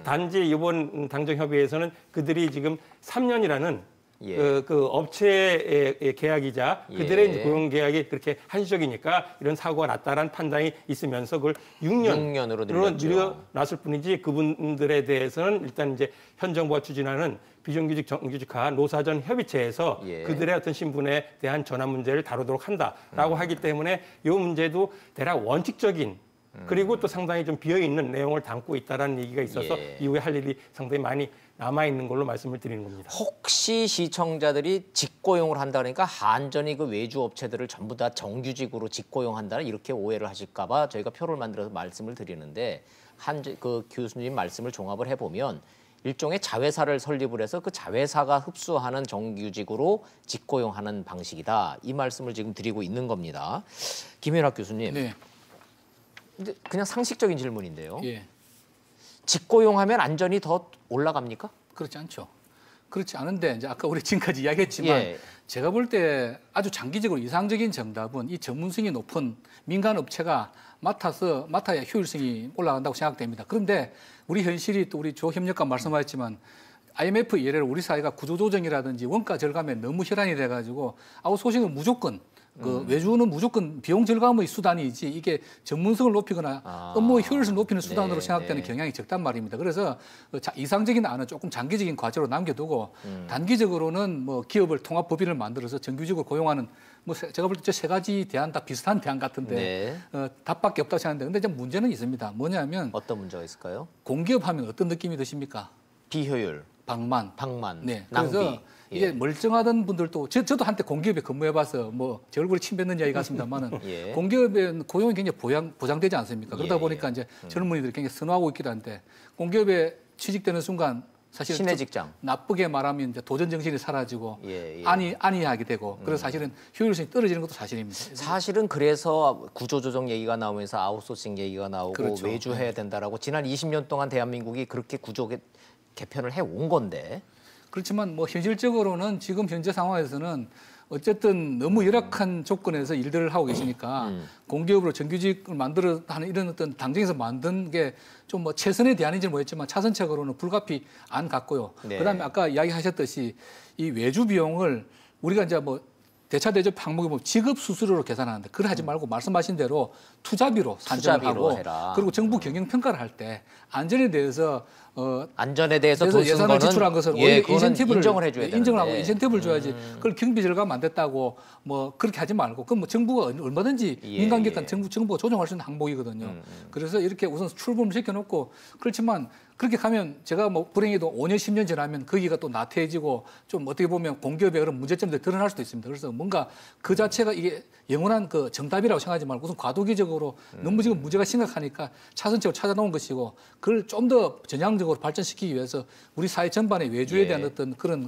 단지 이번 당정 협의에서는 그들이 지금 3년이라는 예. 그 업체의 계약이자 그들의 예. 이제 고용 계약이 그렇게 한시적이니까 이런 사고가 났다라는 판단이 있으면서 그걸 6년으로 늘려놨을 뿐이지 그분들에 대해서는 일단 이제 현 정부가 추진하는 비정규직 정규직화 노사전 협의체에서 예. 그들의 어떤 신분에 대한 전환 문제를 다루도록 한다라고 하기 때문에 이 문제도 대략 원칙적인 그리고 또 상당히 좀 비어있는 내용을 담고 있다라는 얘기가 있어서 예. 이후에 할 일이 상당히 많이 남아있는 걸로 말씀을 드리는 겁니다. 혹시 시청자들이 직고용을 한다 그러니까 한전이 그 외주 업체들을 전부 다 정규직으로 직고용한다는 이렇게 오해를 하실까 봐 저희가 표를 만들어서 말씀을 드리는데 그 교수님 말씀을 종합을 해보면 일종의 자회사를 설립을 해서 그 자회사가 흡수하는 정규직으로 직고용하는 방식이다. 이 말씀을 지금 드리고 있는 겁니다. 김현학 교수님. 네. 근데 그냥 상식적인 질문인데요. 예. 직고용하면 안전이 더 올라갑니까? 그렇지 않죠. 그렇지 않은데 이제 아까 우리 지금까지 이야기했지만 예. 제가 볼 때 아주 장기적으로 이상적인 정답은 이 전문성이 높은 민간 업체가 맡아야 효율성이 올라간다고 생각됩니다. 그런데 우리 현실이 또 우리 조 협력관 말씀하셨지만 IMF 예래로 우리 사회가 구조조정이라든지 원가 절감에 너무 혈안이 돼가지고 아웃소싱은 무조건 외주는 무조건 비용 절감의 수단이지 이게 전문성을 높이거나 업무의 효율성을 높이는 수단으로 생각되는 경향이 적단 말입니다. 그래서 이상적인 안은 조금 장기적인 과제로 남겨두고 단기적으로는 뭐 기업을 통합 법인을 만들어서 정규직으로 고용하는 뭐 제가 볼 때 저 세 가지 대안 다 비슷한 대안 같은데 답밖에 없다고 생각하는데 근데 좀 문제는 있습니다. 뭐냐면 어떤 문제가 있을까요? 공기업 하면 어떤 느낌이 드십니까? 비효율, 방만. 낭비. 그래서 이게 멀쩡하던 분들도 저도 한때 공기업에 근무해봐서 뭐 제 얼굴에 침 뱉는 이야기 같습니다만은 예. 공기업은 고용이 굉장히 보장되지 않습니까? 그러다 예, 보니까 이제 젊은이들이 굉장히 선호하고 있기도 한데 공기업에 취직되는 순간 사실 신의 직장. 나쁘게 말하면 이제 도전 정신이 사라지고 예. 안이하게 되고 그래서 사실은 효율성이 떨어지는 것도 사실입니다. 사실은 그래서 구조조정 얘기가 나오면서 아웃소싱 얘기가 나오고 그렇죠. 외주해야 된다라고 지난 20년 동안 대한민국이 그렇게 구조 개편을 해온 건데. 그렇지만 뭐 현실적으로는 지금 현재 상황에서는 어쨌든 너무 열악한 조건에서 일들을 하고 계시니까 공기업으로 정규직을 만들어 하는 이런 어떤 당정에서 만든 게 좀 뭐 최선의 대안인지는 모르겠지만 차선책으로는 불가피 안 같고요. 네. 그다음에 아까 이야기하셨듯이 이 외주 비용을 우리가 이제 뭐 대차 대접 항목에 보면 지급 수수료로 계산하는데 그걸 하지 말고 말씀하신 대로 투자비로 산정을 하고 해라. 그리고 정부 경영 평가를 할 때 안전에 대해서 안전에 대해서 돈 쓴 예산을 거는 지출한 것을 예, 오히려 인센티브를 인정을 해줘야 되는데. 인정을 하고 인센티브를 줘야지. 그걸 경비 절감 안 됐다고 뭐 그렇게 하지 말고 그럼 뭐 정부가 얼마든지 민간기관 정부가 조정할 수 있는 항목이거든요. 그래서 이렇게 우선 출범을 시켜놓고 그렇지만 그렇게 가면 제가 뭐 불행히도 5년 10년 지나면 거기가 또 나태해지고 좀 어떻게 보면 공기업의 그런 문제점들이 드러날 수도 있습니다. 그래서 뭔가 그 자체가 이게 영원한 그 정답이라고 생각하지 말고 우선 과도기적으로 너무 지금 문제가 심각하니까 차선책을 찾아놓은 것이고 그걸 좀 더 전향적으로 발전시키기 위해서 우리 사회 전반의 외주에 대한 어떤 그런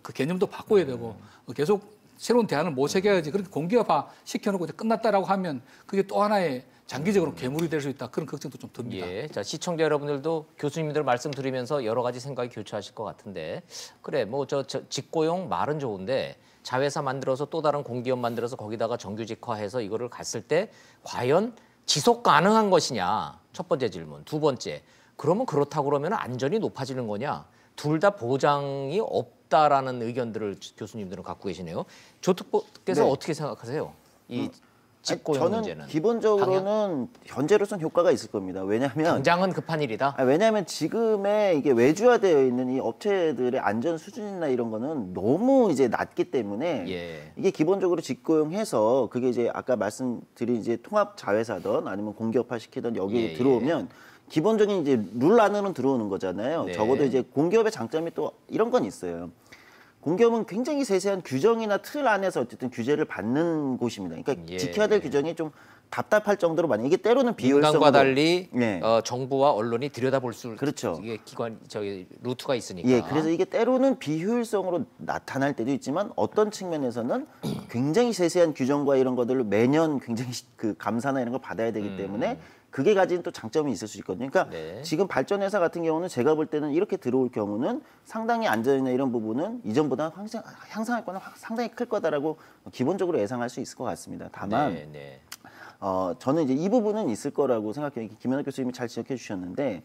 그 개념도 바꿔야 되고 계속 새로운 대안을 모색해야지 그렇게 공기업화 시켜놓고 이제 끝났다라고 하면 그게 또 하나의 장기적으로 괴물이 될 수 있다 그런 걱정도 좀 듭니다. 예, 자 시청자 여러분들도 교수님들 말씀 들으면서 여러 가지 생각이 교차하실 것 같은데 그래 뭐 저 직고용 말은 좋은데 자회사 만들어서 또 다른 공기업 만들어서 거기다가 정규직화해서 이거를 갔을 때 과연 지속 가능한 것이냐 첫 번째 질문. 두 번째 그러면 그렇다고 그러면 안전이 높아지는 거냐 둘 다 보장이 없다라는 의견들을 교수님들은 갖고 계시네요. 조특보께서 네. 어떻게 생각하세요? 이 직고용 저는 문제는 기본적으로는 현재로선 효과가 있을 겁니다. 왜냐하면 당장은 급한 일이다. 왜냐하면 지금의 이게 외주화되어 있는 이 업체들의 안전 수준이나 이런 거는 너무 이제 낮기 때문에 예. 이게 기본적으로 직고용해서 그게 이제 아까 말씀드린 이제 통합 자회사든 아니면 공기업화 시키든 여기에 예, 들어오면 기본적인 이제 룰 안으로는 들어오는 거잖아요. 네. 적어도 이제 공기업의 장점이 또 이런 건 있어요. 공기업은 굉장히 세세한 규정이나 틀 안에서 어쨌든 규제를 받는 곳입니다. 그러니까 예. 지켜야 될 규정이 좀 답답할 정도로 많이 이게 때로는 비효율성으로 민간과 달리 예. 정부와 언론이 들여다볼 수 그렇죠. 이게 기관 저기 루트가 있으니까. 예, 그래서 이게 때로는 비효율성으로 나타날 때도 있지만 어떤 측면에서는 굉장히 세세한 규정과 이런 것들을 매년 굉장히 그 감사나 이런 걸 받아야 되기 때문에 그게 가진 또 장점이 있을 수 있거든요. 그러니까 네. 지금 발전회사 같은 경우는 제가 볼 때는 이렇게 들어올 경우는 상당히 안전이나 이런 부분은 이전보다 향상할 거는 상당히 클 거다라고 기본적으로 예상할 수 있을 것 같습니다. 다만 네, 네. 저는 이제 이 부분은 있을 거라고 생각해요. 김현욱 교수님이 잘 지적해 주셨는데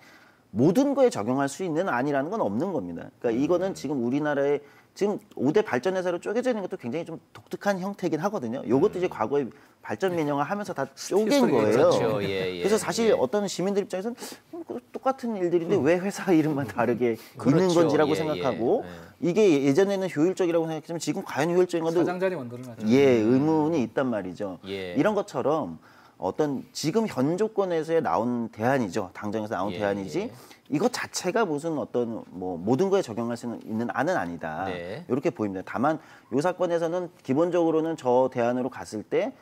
모든 거에 적용할 수 있는 안이라는 건 없는 겁니다. 그러니까 이거는 지금 우리나라의 지금 5대 발전회사로 쪼개져 있는 것도 굉장히 좀 독특한 형태이긴 하거든요. 이것도 이제 과거에 발전 민영화 하면서 다 쪼갠 거예요. 그렇죠. 예, 예, 그래서 사실 예. 어떤 시민들 입장에서는 똑같은 일들인데 왜 회사 이름만 다르게 그렇죠. 있는 건지라고 예, 생각하고 예. 이게 예전에는 효율적이라고 생각했지만 지금 과연 효율적인 건데 사장 자리 만들어놨죠. 예, 의문이 있단 말이죠. 예. 이런 것처럼 어떤 지금 현 조건에서의 나온 대안이죠. 당정에서 나온 예, 대안이지. 예. 이것 자체가 무슨 어떤 뭐 모든 거에 적용할 수 있는 안은 아니다. 네. 이렇게 보입니다. 다만 이 사건에서는 기본적으로는 저 대안으로 갔을 때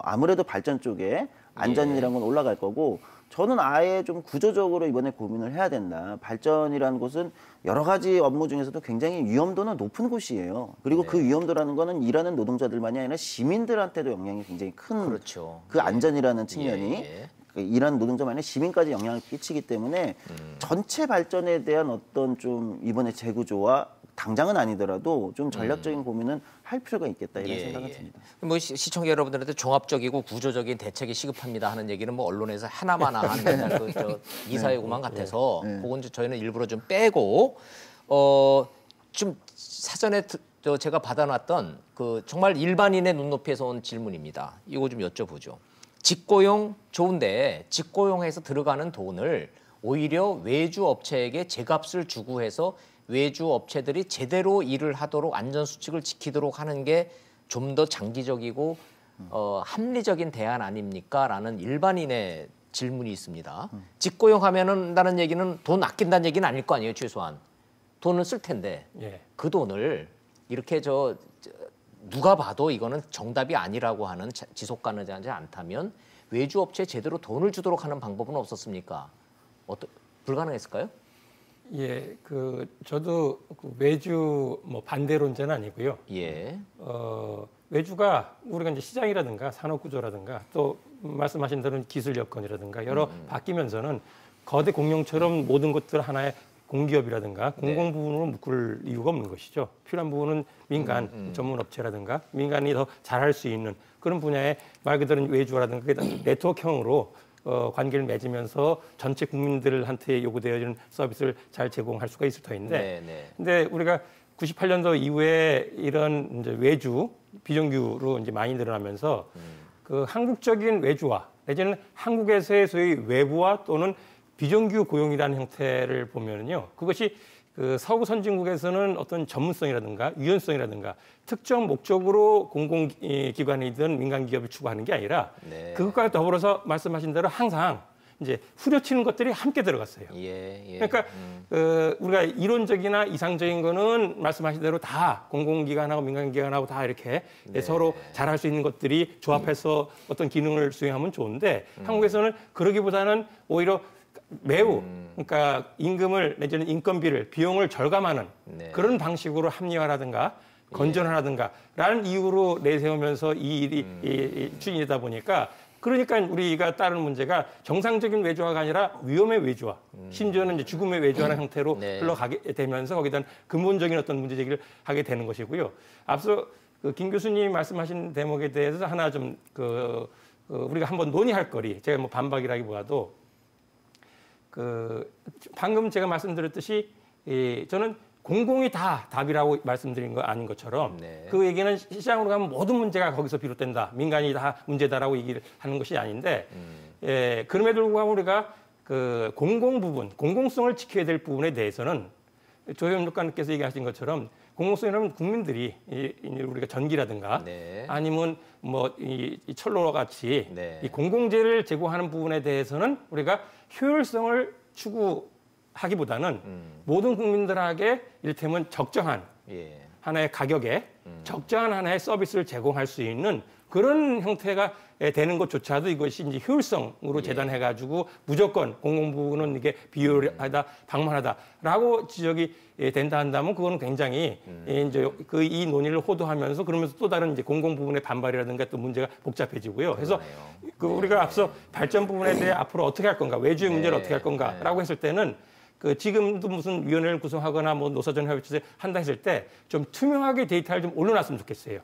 아무래도 발전 쪽에 안전이라는 건 올라갈 거고 저는 아예 좀 구조적으로 이번에 고민을 해야 된다. 발전이라는 곳은 여러 가지 업무 중에서도 굉장히 위험도는 높은 곳이에요. 그리고 그 위험도라는 거는 일하는 노동자들만이 아니라 시민들한테도 영향이 굉장히 큰 그렇죠. 그 안전이라는 측면이 예. 그 일하는 노동자만이 시민까지 영향을 끼치기 때문에 전체 발전에 대한 어떤 좀 이번에 재구조와 당장은 아니더라도 좀 전략적인 고민은 할 필요가 있겠다 이런 생각이 듭니다. 뭐 시청자 여러분들한테 종합적이고 구조적인 대책이 시급합니다 하는 얘기는 뭐 언론에서 하나마나 하는 맨날 그 기사예고만 같아서 그건 저희는 일부러 좀 빼고 좀 사전에 제가 받아놨던 그 정말 일반인의 눈높이에서 온 질문입니다. 이거 좀 여쭤보죠. 직고용 좋은데 직고용해서 들어가는 돈을 오히려 외주 업체에게 제값을 주고 해서 외주 업체들이 제대로 일을 하도록 안전수칙을 지키도록 하는 게 좀 더 장기적이고 합리적인 대안 아닙니까? 라는 일반인의 질문이 있습니다. 직고용하면은 얘기는 돈 아낀다는 얘기는 아닐 거 아니에요, 최소한. 돈은 쓸 텐데 예. 그 돈을 이렇게 누가 봐도 이거는 정답이 아니라고 하는 지속 가능하지 않다면 외주 업체에 제대로 돈을 주도록 하는 방법은 없었습니까? 불가능했을까요? 예, 저도 외주 뭐 반대론자는 아니고요. 예. 외주가 우리가 이제 시장이라든가 산업 구조라든가 또 말씀하신 대로 기술 여건이라든가 여러 바뀌면서는 거대 공룡처럼 모든 것들 하나의 공기업이라든가 공공 부분으로 묶을 이유가 없는 것이죠. 필요한 부분은 민간 전문 업체라든가 민간이 더 잘할 수 있는 그런 분야에 말 그대로 외주라든가 네트워크형으로 관계를 맺으면서 전체 국민들한테 요구되어지는 서비스를 잘 제공할 수가 있을 터인데, 근데 우리가 98년도 이후에 이런 이제 외주 비정규로 이제 많이 늘어나면서 그 한국적인 외주화 내지는 한국에서의 소위 외부화 또는 비정규 고용이라는 형태를 보면은요, 그것이 그 서구 선진국에서는 어떤 전문성이라든가 유연성이라든가 특정 목적으로 공공기관이든 민간기업을 추구하는 게 아니라 그것과 더불어서 말씀하신 대로 항상 이제 후려치는 것들이 함께 들어갔어요. 그러니까 우리가 이론적이나 이상적인 거는 말씀하신 대로 다 공공기관하고 민간기관하고 다 이렇게 서로 잘할 수 있는 것들이 조합해서 어떤 기능을 수행하면 좋은데 한국에서는 그러기보다는 오히려 매우 그러니까 임금을 내지는 인건비를 비용을 절감하는 그런 방식으로 합리화라든가 건전하라든가라는 이유로 내세우면서 이 일이 추진되다 보니까 그러니까 우리가 따르는 문제가 정상적인 외주화가 아니라 위험의 외주화, 심지어는 이제 죽음의 외주화라는 형태로 흘러가게 되면서 거기에 대한 근본적인 어떤 문제 제기를 하게 되는 것이고요. 앞서 김 교수님이 말씀하신 대목에 대해서 하나 좀 우리가 한번 논의할 거리, 제가 뭐 반박이라기보다도 방금 제가 말씀드렸듯이 저는 공공이 다 답이라고 말씀드린 거 아닌 것처럼 그 얘기는 시장으로 가면 모든 문제가 거기서 비롯된다. 민간이 다 문제다라고 얘기를 하는 것이 아닌데 그럼에도 불구하고 우리가 그 공공 부분, 공공성을 지켜야 될 부분에 대해서는 조혜연 작가님께서 얘기하신 것처럼 공공성이라면 국민들이 우리가 전기라든가 아니면 뭐 이 철로와 같이 이 공공재를 제공하는 부분에 대해서는 우리가 효율성을 추구하기보다는 모든 국민들에게 이를테면 적정한 하나의 가격에 적정한 하나의 서비스를 제공할 수 있는 그런 형태가 되는 것조차도 이것이 이제 효율성으로 재단해가지고 무조건 공공부는 이게 비효율하다, 방만하다라고 지적이 된다 한다면 그거는 굉장히 이제 이 논의를 호도하면서 그러면서 또 다른 이제 공공 부분의 반발이라든가 또 문제가 복잡해지고요. 그래서 우리가 앞서 발전 부분에 대해 앞으로 어떻게 할 건가, 외주의 문제를 어떻게 할 건가라고 했을 때는 지금도 무슨 위원회를 구성하거나 뭐 노사전 협의체 한다 했을 때 좀 투명하게 데이터를 좀 올려놨으면 좋겠어요.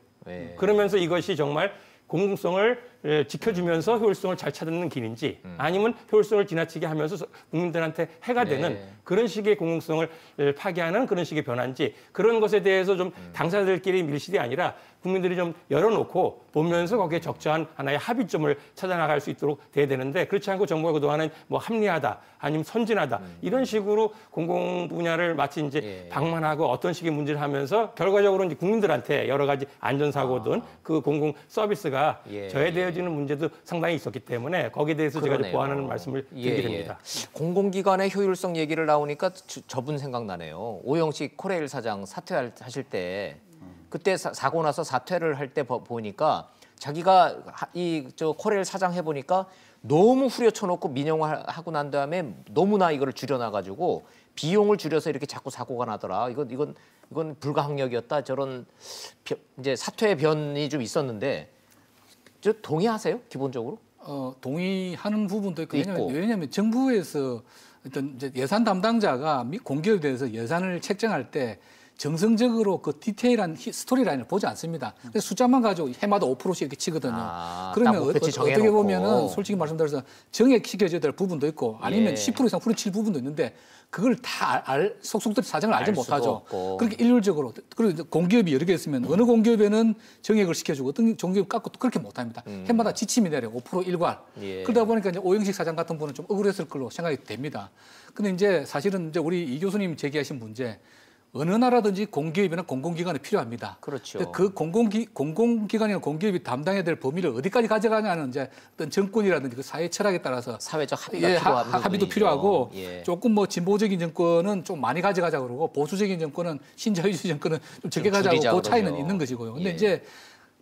그러면서 이것이 정말 공공성을 지켜주면서 효율성을 잘 찾는 길인지 아니면 효율성을 지나치게 하면서 국민들한테 해가 되는 그런 식의 공공성을 파괴하는 그런 식의 변화인지 그런 것에 대해서 좀 당사자들끼리 밀실이 아니라 국민들이 좀 열어놓고 보면서 거기에 적절한 하나의 합의점을 찾아나갈 수 있도록 돼야 되는데 그렇지 않고 정부가 그동안은 뭐 합리하다 아니면 선진하다 이런 식으로 공공 분야를 마치 이제 방만하고 어떤 식의 문제를 하면서 결과적으로 이제 국민들한테 여러 가지 안전사고든 그 공공 서비스가 저해되어지는 문제도 상당히 있었기 때문에 거기에 대해서 제가 보완하는 말씀을 드리게 됩니다. 공공기관의 효율성 얘기를 나오니까 저분 생각나네요. 오영식 코레일 사장 사퇴하실 때 그때 사고 나서 사퇴를 할 때 보니까 자기가 저 코레일 사장 해보니까 너무 후려쳐놓고 민영화하고 난 다음에 너무나 이거를 줄여놔가지고 비용을 줄여서 이렇게 자꾸 사고가 나더라. 이건 불가항력이었다. 저런 이제 사퇴의 변이 좀 있었는데 저 동의하세요? 기본적으로? 동의하는 부분도 있고 왜냐하면 정부에서 어떤 이제 예산 담당자가 공기업에 대해서 예산을 책정할 때 정성적으로 그 디테일한 스토리 라인을 보지 않습니다. 그래서 숫자만 가지고 해마다 5%씩 이렇게 치거든요. 그러면 어떻게 보면은 솔직히 말씀드려서 정액시켜줘야 될 부분도 있고 아니면 10% 이상 후려칠 부분도 있는데 그걸 다 속속들이 사정을 알지 못하죠. 그렇게 일률적으로 그리고 공기업이 여러 개 있으면 어느 공기업에는 정액을 시켜주고 어떤 공기업 깎고 또 그렇게 못합니다. 해마다 지침이 내려 5% 일괄. 그러다 보니까 이제 오영식 사장 같은 분은 좀 억울했을 걸로 생각이 됩니다. 근데 이제 사실은 이제 우리 이 교수님 제기하신 문제. 어느 나라든지 공기업이나 공공기관이 필요합니다. 그렇죠. 그 공공기관이나 공기업이 담당해야 될 범위를 어디까지 가져가냐는 이제 어떤 정권이라든지 그 사회 철학에 따라서 사회적 합의가 합의도 필요하고 조금 뭐 진보적인 정권은 좀 많이 가져가자 그러고 보수적인 정권은 신자유주의 정권은 좀 적게 가져가고 그 차이는 있는 것이고요. 근데 이제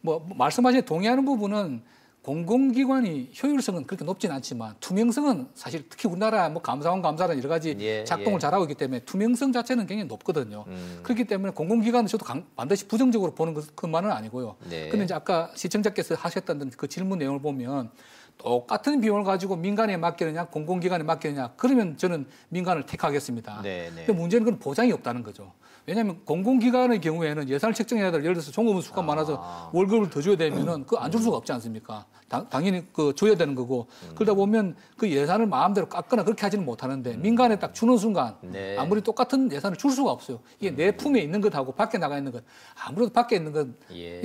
뭐 말씀하신 동의하는 부분은 공공기관이 효율성은 그렇게 높지는 않지만 투명성은 사실 특히 우리나라 뭐 감사원 여러 가지 작동을 잘하고 있기 때문에 투명성 자체는 굉장히 높거든요. 그렇기 때문에 공공기관은 저도 반드시 부정적으로 보는 것만은 아니고요. 그런데 이제 아까 시청자께서 하셨던 그 질문 내용을 보면 똑같은 비용을 가지고 민간에 맡기느냐 공공기관에 맡기느냐 그러면 저는 민간을 택하겠습니다. 근데 문제는 그건 보장이 없다는 거죠. 왜냐하면 공공기관의 경우에는 예산을 책정해야 될 예를 들어서 종업원 수가 많아서 월급을 더 줘야 되면은 그 안 줄 수가 없지 않습니까? 당연히 그 줘야 되는 거고 그러다 보면 그 예산을 마음대로 깎거나 그렇게 하지는 못하는데 민간에 딱 주는 순간 아무리 똑같은 예산을 줄 수가 없어요. 이게 내 품에 있는 것하고 밖에 나가 있는 것 아무래도 밖에 있는 것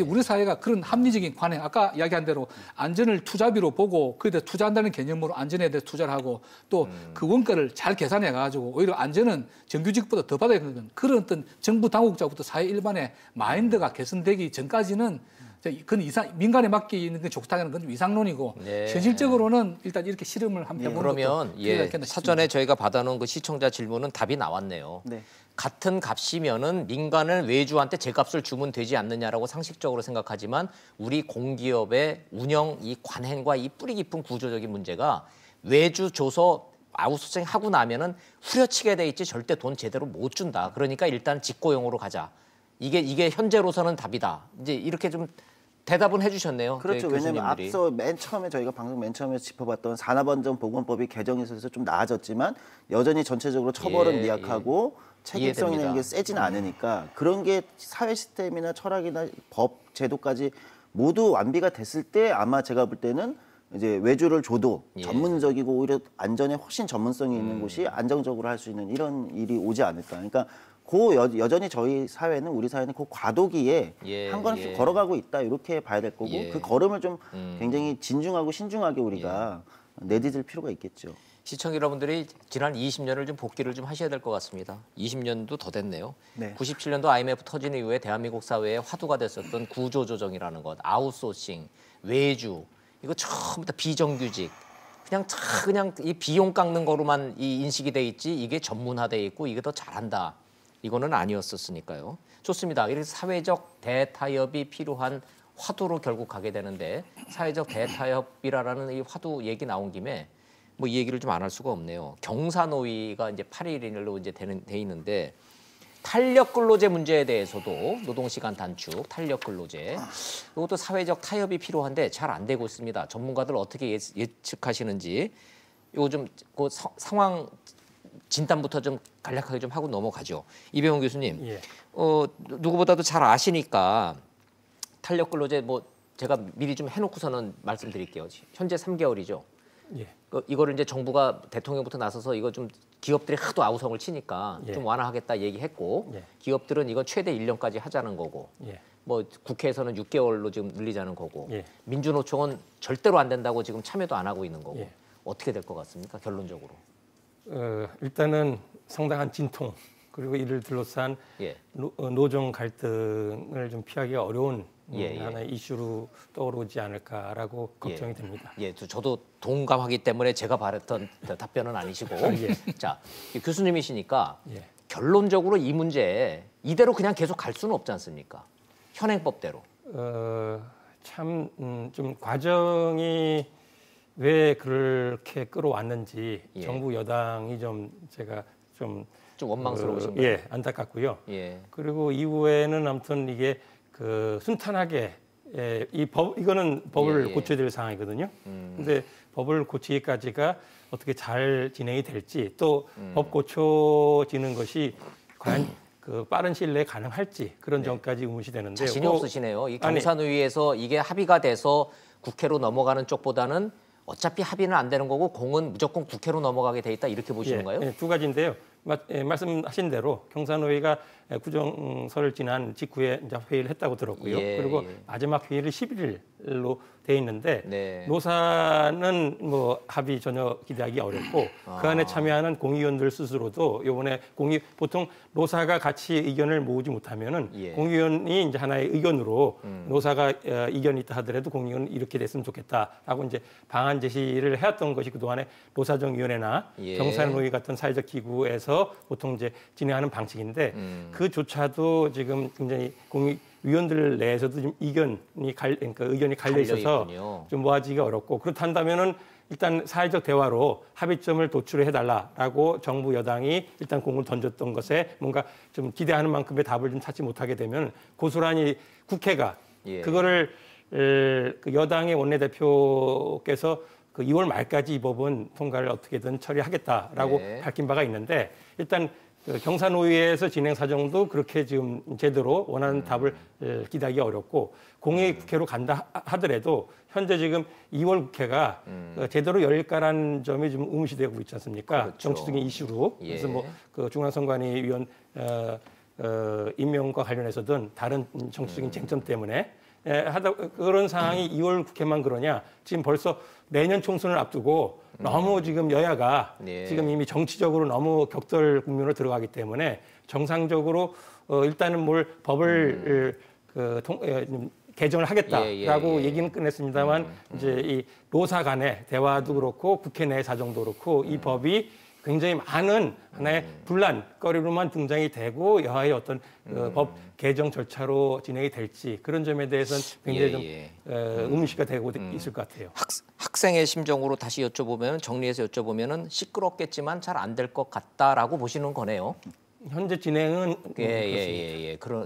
우리 사회가 그런 합리적인 관행 아까 이야기한 대로 안전을 투자비로 보고 그에 대해 투자한다는 개념으로 안전에 대해 투자를 하고 또 그 원가를 잘 계산해 가지고 오히려 안전은 정규직보다 더 받아야 되는 그런 어떤 정부 당국자부터 사회 일반의 마인드가 개선되기 전까지는 그건 민간에 맡기는 게 좋다는 건 위상론이고 현실적으로는 일단 이렇게 실험을 한번 해보는 그러면 사전에 저희가 받아놓은 그 시청자 질문은 답이 나왔네요. 같은 값이면은 민간은 외주한테 제값을 주면 되지 않느냐라고 상식적으로 생각하지만 우리 공기업의 운영 이 관행과 이 뿌리 깊은 구조적인 문제가 외주 줘서 아웃소싱 하고 나면은 후려치게 돼 있지 절대 돈 제대로 못 준다. 그러니까 일단 직고용으로 가자. 이게 현재로서는 답이다. 이제 이렇게 좀 대답은 해주셨네요. 그렇죠. 왜냐하면 앞서 저희가 방송 맨 처음에 짚어봤던 산업안전보건법이 개정이 있어서 좀 나아졌지만 여전히 전체적으로 처벌은 미약하고 책임성 있는 게 세지는 않으니까 그런 게 사회 시스템이나 철학이나 법 제도까지 모두 완비가 됐을 때 아마 제가 볼 때는 이제 외주를 줘도 전문적이고 오히려 안전에 훨씬 전문성이 있는 곳이 안정적으로 할 수 있는 이런 일이 오지 않을까. 그러니까 여전히 저희 사회는 우리 사회는 그 과도기에 한 걸음씩 걸어가고 있다 이렇게 봐야 될 거고 그 걸음을 좀 굉장히 진중하고 신중하게 우리가 내디딜 필요가 있겠죠. 시청자 여러분들이 지난 20년을 좀 복기를 좀 하셔야 될 것 같습니다. 20년도 더 됐네요. 97년도 IMF 터진 이후에 대한민국 사회에 화두가 됐었던 구조조정이라는 것, 아웃소싱, 외주 이거 처음부터 비정규직 그냥 이 비용 깎는 거로만 이 인식이 돼 있지 이게 전문화돼 있고 이게 더 잘한다. 이거는 아니었었으니까요. 좋습니다. 이렇게 사회적 대타협이 필요한 화두로 결국 가게 되는데 사회적 대타협이라는 이 화두 얘기 나온 김에 뭐 이 얘기를 좀 안 할 수가 없네요. 경사노위가 이제 8일로 이제 돼 있는데 탄력 근로제 문제에 대해서도 노동시간 단축, 탄력 근로제 이것도 사회적 타협이 필요한데 잘 안 되고 있습니다. 전문가들 어떻게 예측하시는지 이거 좀 그 상황 진단부터 좀 간략하게 좀 하고 넘어가죠. 이병헌 교수님, 누구보다도 잘 아시니까 탄력 근로제 뭐 제가 미리 좀 해놓고서는 말씀드릴게요. 현재 3개월이죠. 이거를 이제 정부가 대통령부터 나서서 이거 좀 기업들이 하도 아우성을 치니까 좀 완화하겠다 얘기했고 기업들은 이건 최대 1년까지 하자는 거고 뭐 국회에서는 6개월로 지금 늘리자는 거고 민주노총은 절대로 안 된다고 지금 참여도 안 하고 있는 거고 어떻게 될 것 같습니까? 결론적으로. 일단은 상당한 진통 그리고 이를 둘러싼 노정 갈등을 좀 피하기가 어려운 하나의 이슈로 떠오르지 않을까라고 걱정이 됩니다. 저도 동감하기 때문에 제가 바랬던 답변은 아니시고 자 교수님이시니까 결론적으로 이 문제 이대로 그냥 계속 갈 수는 없지 않습니까? 현행법대로. 참 좀 과정이 왜 그렇게 끌어왔는지 정부 여당이 좀 제가 좀 원망스러우신 거예요. 안타깝고요. 그리고 이후에는 아무튼 이게 그 순탄하게 이거는 법을 고쳐야 될 상황이거든요. 근데 법을 고치기까지가 어떻게 잘 진행이 될지 또 법 고쳐지는 것이 과연 그 빠른 시일 내에 가능할지 그런 점까지 의문이 되는데 자신이 없으시네요. 이 경사노위에서 이게 합의가 돼서 국회로 넘어가는 쪽보다는 어차피 합의는 안 되는 거고 공은 무조건 국회로 넘어가게 돼 있다 이렇게 보시는가요? 두 가지인데요. 말씀하신 대로 경사노위가 구정설을 지난 직후에 이제 회의를 했다고 들었고요. 그리고 마지막 회의를 11일로 돼 있는데 노사는 뭐 합의 전혀 기대하기 어렵고 그 안에 참여하는 공의원들 스스로도 이번에 보통 노사가 같이 의견을 모으지 못하면은 공의원이 이제 하나의 의견으로 노사가 의견이 있다 하더라도 공의원 이렇게 됐으면 좋겠다라고 이제 방안 제시를 해왔던 것이 그동안에 노사정위원회나 경사노위 같은 사회적 기구에서 해서 보통 이제 진행하는 방식인데 그조차도 지금 굉장히 위원들 내에서도 좀 그러니까 의견이 갈려 있어서 좀 모아지기가 어렵고 그렇다면은 일단 사회적 대화로 합의점을 도출해 달라라고 정부 여당이 일단 공을 던졌던 것에 뭔가 좀 기대하는 만큼의 답을 좀 찾지 못하게 되면 고스란히 국회가 그거를 그 여당의 원내대표께서 그 2월 말까지 이 법은 통과를 어떻게든 처리하겠다라고 밝힌 바가 있는데 일단 그 경사노위에서 진행 사정도 그렇게 지금 제대로 원하는 답을 기대하기 어렵고 공익 국회로 간다 하더라도 현재 지금 2월 국회가 제대로 열릴까라는 점이 좀 의문시되고 있지 않습니까? 그렇죠. 정치적인 이슈로. 그래서 뭐 그 중앙선관위 위원 임명과 관련해서든 다른 정치적인 쟁점 때문에 그런 상황이 2월 국회만 그러냐? 지금 벌써 내년 총선을 앞두고 너무 지금 여야가 지금 이미 정치적으로 너무 격돌 국면으로 들어가기 때문에 정상적으로 일단은 법을 개정을 하겠다라고 얘기는 끝냈습니다만 이제 이 노사 간의 대화도 그렇고 국회 내 사정도 그렇고 이 법이 굉장히 많은 하나의 분란거리로만 등장이 되고 여하의 어떤 법 개정 절차로 진행이 될지 그런 점에 대해서는 굉장히 좀 의문시가 되고 있을 것 같아요. 학생의 심정으로 다시 여쭤보면 정리해서 여쭤보면은 시끄럽겠지만 잘 안 될 것 같다라고 보시는 거네요. 현재 진행은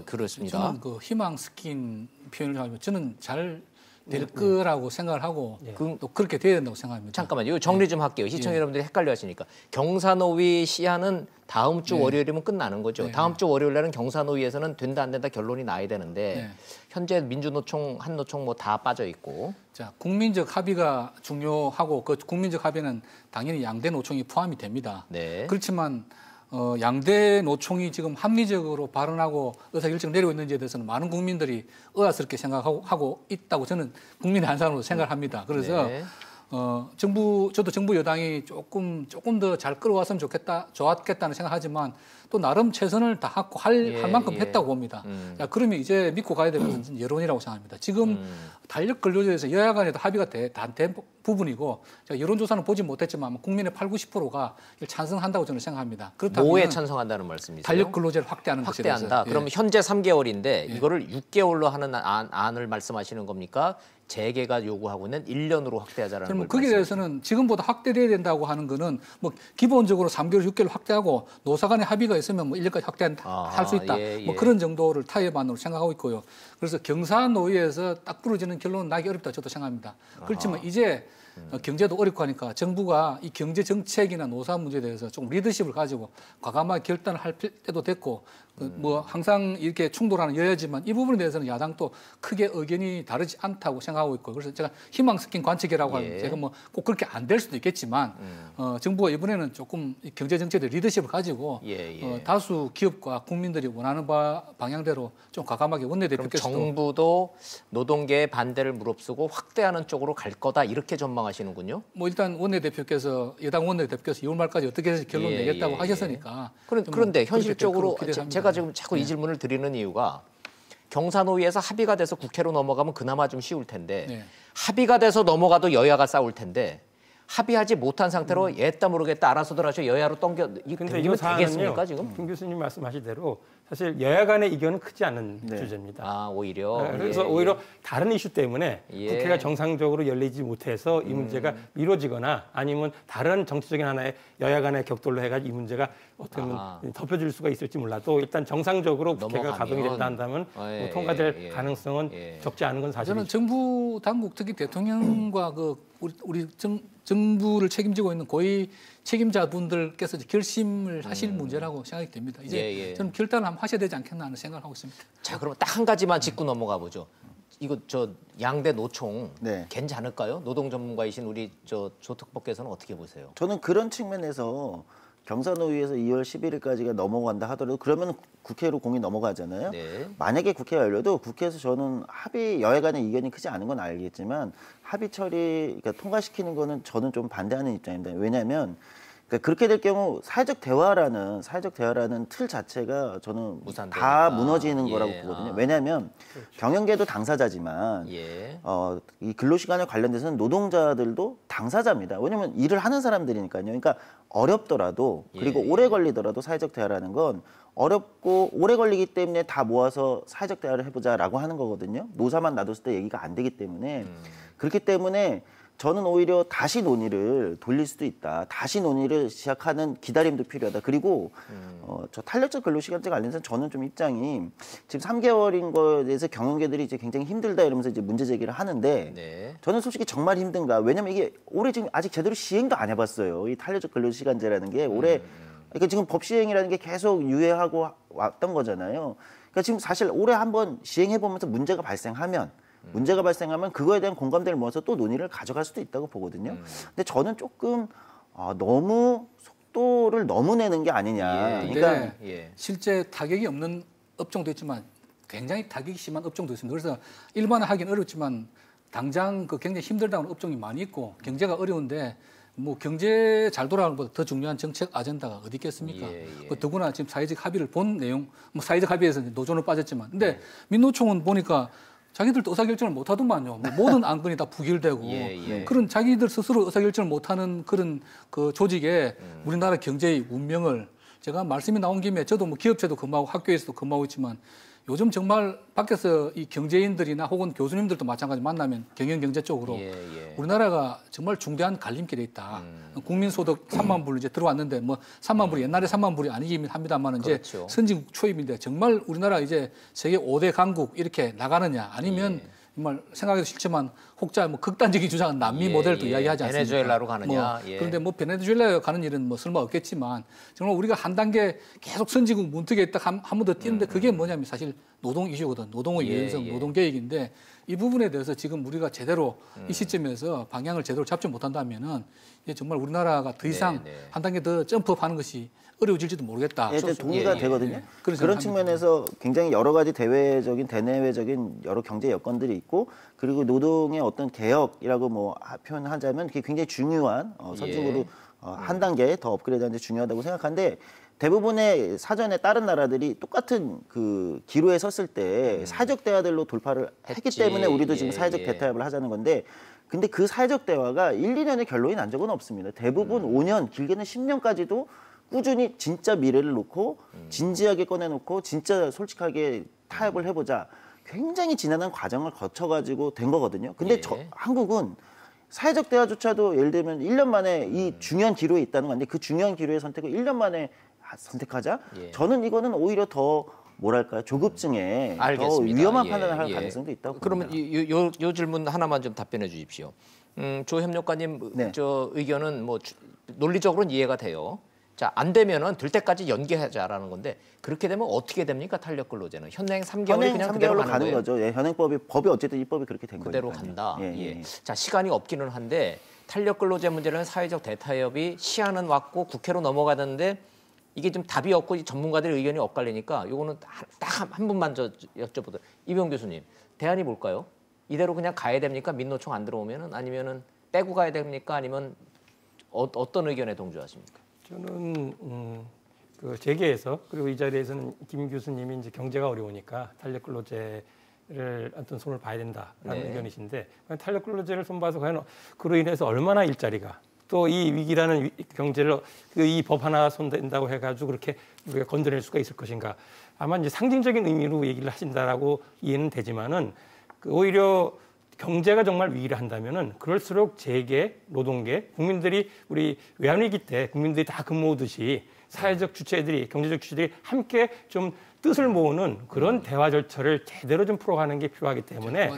그렇습니다. 저는 그 희망 스킨 표현을 하면 저는 잘 될 거라고 생각을 하고 또 그렇게 돼야 된다고 생각합니다. 잠깐만요. 정리 좀 할게요. 시청자 여러분들이 헷갈려 하시니까. 경사노위 시한은 다음 주 월요일이면 끝나는 거죠. 다음 주 월요일 날은 경사노위에서는 된다 안 된다 결론이 나야 되는데 현재 민주노총, 한노총 뭐 다 빠져 있고. 자, 국민적 합의가 중요하고 그 국민적 합의는 당연히 양대 노총이 포함이 됩니다. 그렇지만 양대 노총이 지금 합리적으로 발언하고 의사결정을 내리고 있는지에 대해서는 많은 국민들이 의아스럽게 생각하고 있다고 저는 국민의 한 사람으로 생각합니다. 그래서 저도 정부 여당이 조금 더 잘 끌어왔으면 좋았겠다는 생각하지만 또 나름 최선을 다하고 할 만큼 했다고 봅니다. 자, 그러면 이제 믿고 가야 될 것은 여론이라고 생각합니다. 지금 탄력 근로제에서 여야 간에도 합의가 다 된 부분이고 제가 여론조사는 보지 못했지만 국민의 80~90%가 찬성한다고 저는 생각합니다. 그렇다면 뭐에 찬성한다는 말씀이세요? 탄력 근로제를 확대하는 것에 대해서. 확대한다. 그러면 현재 3개월인데 이거를 6개월로 하는 안을 말씀하시는 겁니까? 재계가 요구하고 있는 1년으로 확대하자라는 걸 거기에 대해서는 지금보다 확대돼야 된다고 하는 거는 뭐 기본적으로 3개월, 6개월 확대하고 노사 간의 합의가 있으면 뭐 1년까지 확대할 수 있다. 뭐 그런 정도를 타협안으로 생각하고 있고요. 그래서 경사노위에서 딱 부러지는 결론은 나기 어렵다 저도 생각합니다. 그렇지만 이제 경제도 어렵고 하니까 정부가 이 경제 정책이나 노사 문제에 대해서 좀 리더십을 가지고 과감하게 결단을 할 때도 됐고 뭐 항상 이렇게 충돌하는 여야지만 이 부분에 대해서는 야당도 크게 의견이 다르지 않다고 생각하고 있고 그래서 제가 희망 스킨 관측이라고 하는 제가 뭐 꼭 그렇게 안 될 수도 있겠지만 정부가 이번에는 조금 경제 정책의 리더십을 가지고 다수 기업과 국민들이 원하는 방향대로 좀 과감하게 원내대표께서도 정부도 노동계의 반대를 무릅쓰고 확대하는 쪽으로 갈 거다 이렇게 전망하시는군요. 뭐 일단 원내대표께서 여당 원내대표께서 2월 말까지 어떻게 해서 결론 내겠다고 하셨으니까 그런데 현실적으로 제가 지금 자꾸 이 질문을 드리는 이유가 경사노위에서 합의가 돼서 국회로 넘어가면 그나마 좀 쉬울 텐데 합의가 돼서 넘어가도 여야가 싸울 텐데 합의하지 못한 상태로 얘따 모르겠다 알아서들 하셔 여야로 근데 이 되겠습니까 지금? 김 교수님 말씀하신 대로 사실 여야 간의 이견은 크지 않은 주제입니다. 오히려. 그래서 오히려 다른 이슈 때문에 국회가 정상적으로 열리지 못해서 이 문제가 미뤄지거나 아니면 다른 정치적인 하나의 여야 간의 격돌로 해가지고 이 문제가 어떻게 보면 덮여질 수가 있을지 몰라도 일단 정상적으로 국회가 가동이 된다 한다면 뭐 통과될 가능성은 적지 않은 건 사실이죠. 저는 정부 당국 특히 대통령과 우리 정부를 책임지고 있는 고위 책임자분들께서 결심을 하실 문제라고 생각이 됩니다. 이제 저는 결단을 한번 하셔야 되지 않겠나 하는 생각을 하고 있습니다. 자, 그럼 딱 한 가지만 짚고 넘어가 보죠. 이거 양대 노총 괜찮을까요? 노동 전문가이신 우리 조특보께서는 어떻게 보세요? 저는 그런 측면에서 경사노위에서 2월 11일까지가 넘어간다 하더라도 그러면 국회로 공이 넘어가잖아요. 만약에 국회가 열려도 국회에서 저는 여야 간의 이견이 크지 않은 건 알겠지만 합의 처리, 그러니까 통과시키는 거는 저는 좀 반대하는 입장입니다. 왜냐하면 그러니까 그렇게 될 경우 사회적 대화라는 틀 자체가 저는 무산되니까. 다 무너지는 예. 거라고 보거든요. 왜냐하면 그렇죠. 경영계도 당사자지만 예. 이 근로시간에 관련돼서는 노동자들도 당사자입니다. 왜냐하면 일을 하는 사람들이니까요. 그러니까 어렵더라도 그리고 예. 오래 걸리더라도 사회적 대화라는 건 어렵고 오래 걸리기 때문에 다 모아서 사회적 대화를 해보자라고 하는 거거든요. 노사만 놔뒀을 때 얘기가 안 되기 때문에 그렇기 때문에 저는 오히려 다시 논의를 돌릴 수도 있다. 다시 논의를 시작하는 기다림도 필요하다. 그리고 저 탄력적 근로시간제 관련해서 저는 좀 입장이 지금 3개월인 거에 대해서 경영계들이 이제 굉장히 힘들다 이러면서 이제 문제 제기를 하는데 네. 저는 솔직히 정말 힘든가. 왜냐면 이게 올해 지금 아직 제대로 시행도 안 해봤어요. 이 탄력적 근로시간제라는 게 올해 그러니까 지금 법 시행이라는 게 계속 유예하고 왔던 거잖아요. 그러니까 지금 사실 올해 한번 시행해보면서 문제가 발생하면 그거에 대한 공감대를 모아서 또 논의를 가져갈 수도 있다고 보거든요. 근데 저는 조금 너무 속도를 너무 내는 게 아니냐. 예. 그러니까 예. 실제 타격이 없는 업종도 있지만 굉장히 타격이 심한 업종도 있습니다. 그래서 일반화하기는 어렵지만 당장 그 굉장히 힘들다는 업종이 많이 있고 경제가 어려운데 뭐 경제 잘 돌아가는 것보다 더 중요한 정책 아젠다가 어디 있겠습니까? 예. 그 더구나 지금 사회적 합의를 본 내용, 뭐 사회적 합의에서 노조는 빠졌지만, 근데 민노총은 보니까 자기들도 의사결정을 못하더만요. 뭐 모든 안건이 다 부결되고 예. 그런 자기들 스스로 의사결정을 못하는 그런 그 조직에 우리나라 경제의 운명을 제가 말씀이 나온 김에 저도 뭐 기업체도 근무하고 학교에서도 근무하고 있지만 요즘 정말 밖에서 이 경제인들이나 혹은 교수님들도 마찬가지 만나면 경영경제 쪽으로 우리나라가 정말 중대한 갈림길에 있다. 국민소득 3만 불 이제 들어왔는데 뭐 3만 불이 옛날에 3만 불이 아니긴 합니다만 이제 그렇죠. 선진국 초입인데 정말 우리나라 이제 세계 5대 강국 이렇게 나가느냐 아니면 정말 생각해도 싫지만 혹자 뭐 극단적인 주장은 남미 모델도 이야기하지 않습니까? 베네수엘라로 가느냐. 그런데 뭐 베네수엘라에 가는 일은 뭐 설마 없겠지만 정말 우리가 한 단계 계속 선진국 문턱에 딱 한 번 더 뛰는데 그게 뭐냐면 사실 노동 이슈거든. 노동의 유연성, 노동 계획인데 이 부분에 대해서 지금 우리가 제대로 이 시점에서 방향을 제대로 잡지 못한다면은 이게 정말 우리나라가 더 이상 한 단계 더 점프업하는 것이 어려워질지도 모르겠다. 동의가 되거든요. 그런 측면에서 굉장히 여러 가지 대외적인 대내외적인 여러 경제 여건들이 있고 그리고 노동의 어떤 개혁이라고 뭐 표현하자면 그게 굉장히 중요한 선진국으로 한 단계 더 업그레이드하는 데 중요하다고 생각하는데 대부분의 사전에 다른 나라들이 똑같은 그 기로에 섰을 때 사회적 대화들로 돌파를 했기 때문에 우리도 지금 사회적 대타협을 하자는 건데 근데 그 사회적 대화가 1, 2년의 결론이 난 적은 없습니다. 대부분 5년, 길게는 10년까지도 꾸준히 진짜 미래를 놓고 진지하게 꺼내놓고 진짜 솔직하게 타협을 해보자. 굉장히 지난한 과정을 거쳐가지고 된 거거든요. 근데 한국은 사회적 대화조차도 예를 들면 1년 만에 이 중요한 기로에 있다는 건데 그 중요한 기로의 선택을 1년 만에 선택하자? 저는 이거는 오히려 더 뭐랄까요? 조급증에 더 위험한 판단을 할 가능성도 있다고 그러면 요 질문 하나만 좀 답변해 주십시오. 조 협력관님 저 의견은 뭐 논리적으로는 이해가 돼요. 자, 안 되면은 될 때까지 연기하자라는 건데 그렇게 되면 어떻게 됩니까? 탄력 근로제는 현행 3개월이 그냥 그대로 가는 거죠. 법이 어쨌든 입법이 그렇게 된 거예요. 그대로 간다. 자, 시간이 없기는 한데 탄력 근로제 문제는 사회적 대타협이 시한은 왔고 국회로 넘어가는데 이게 좀 답이 없고 전문가들의 의견이 엇갈리니까 이거는 딱 한 분만 여쭤보도록. 이병 교수님, 대안이 뭘까요? 이대로 그냥 가야 됩니까? 민노총 안 들어오면은 아니면은 빼고 가야 됩니까? 아니면 어떤 의견에 동조하십니까? 저는 그 재계에서 그리고 이 자리에서는 김 교수님이 이제 경제가 어려우니까 탄력 근로제를 어떤 손을 봐야 된다라는 의견이신데 탄력 근로제를 손봐서 과연 그로 인해서 얼마나 일자리가 또 이 위기라는 경제를 이 법 하나 손댄다고 해가지고 그렇게 우리가 건드릴 수가 있을 것인가? 아마 이제 상징적인 의미로 얘기를 하신다라고 이해는 되지만은 오히려 경제가 정말 위기를 한다면은 그럴수록 재계, 노동계, 국민들이 우리 외환위기 때 국민들이 다 근무하듯이 사회적 주체들이, 경제적 주체들이 함께 좀 뜻을 모으는 그런 대화 절차를 제대로 좀 풀어가는 게 필요하기 때문에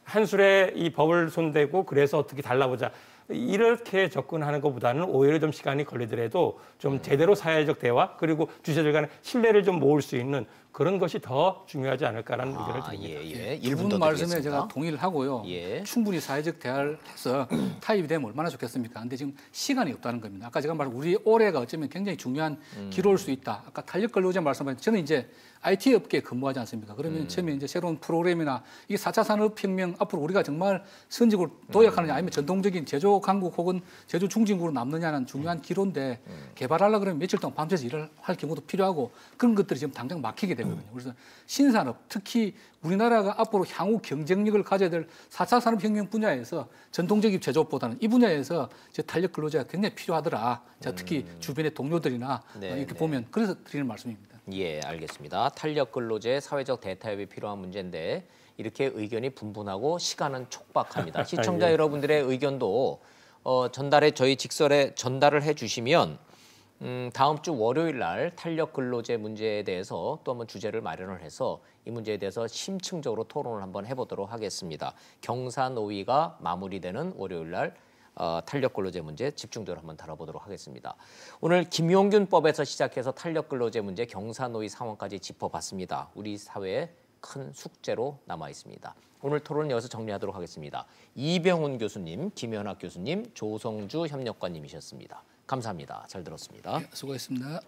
한술에 이 법을 손대고 그래서 어떻게 달라보자 이렇게 접근하는 것보다는 오히려 좀 시간이 걸리더라도 좀 제대로 사회적 대화 그리고 주체들 간의 신뢰를 좀 모을 수 있는 그런 것이 더 중요하지 않을까라는 의견을 드립니다. 예. 이분 말씀에 제가 동의를 하고요. 예. 충분히 사회적 대화를 해서 타입이 되면 얼마나 좋겠습니까? 근데 지금 시간이 없다는 겁니다. 아까 제가 말한 우리 올해가 어쩌면 굉장히 중요한 기로일 수 있다. 아까 탄력 근로자 말씀하신 저는 이제 IT 업계에 근무하지 않습니까? 그러면 처음에 이제 새로운 프로그램이나 이게 4차 산업혁명 앞으로 우리가 정말 선진국으로 도약하느냐 아니면 전통적인 제조 강국 혹은 제조 중진국으로 남느냐는 중요한 기로인데 개발하려고 그러면 며칠 동안 밤새서 일을 할 경우도 필요하고 그런 것들이 지금 당장 막히게 되거든요. 그래서 신산업, 특히 우리나라가 앞으로 향후 경쟁력을 가져야 될 4차 산업혁명 분야에서 전통적인 제조업보다는 이 분야에서 탄력 근로자가 굉장히 필요하더라. 특히 주변의 동료들이나 이렇게 보면 그래서 드리는 말씀입니다. 예, 알겠습니다. 탄력 근로제 사회적 대타협이 필요한 문제인데 이렇게 의견이 분분하고 시간은 촉박합니다. 시청자 여러분들의 의견도 저희 직설에 전달을 해주시면 다음 주 월요일 날 탄력 근로제 문제에 대해서 또 한번 주제를 마련을 해서 이 문제에 대해서 심층적으로 토론을 한번 해보도록 하겠습니다. 경사노위가 마무리되는 월요일 날 탄력 근로제 문제 집중적으로 한번 다뤄보도록 하겠습니다. 오늘 김용균법에서 시작해서 탄력 근로제 문제 경사노위 상황까지 짚어봤습니다. 우리 사회에 큰 숙제로 남아 있습니다. 오늘 토론은 여기서 정리하도록 하겠습니다. 이병훈 교수님, 김현학 교수님, 조성주 협력관님이셨습니다. 감사합니다. 잘 들었습니다. 네, 수고했습니다.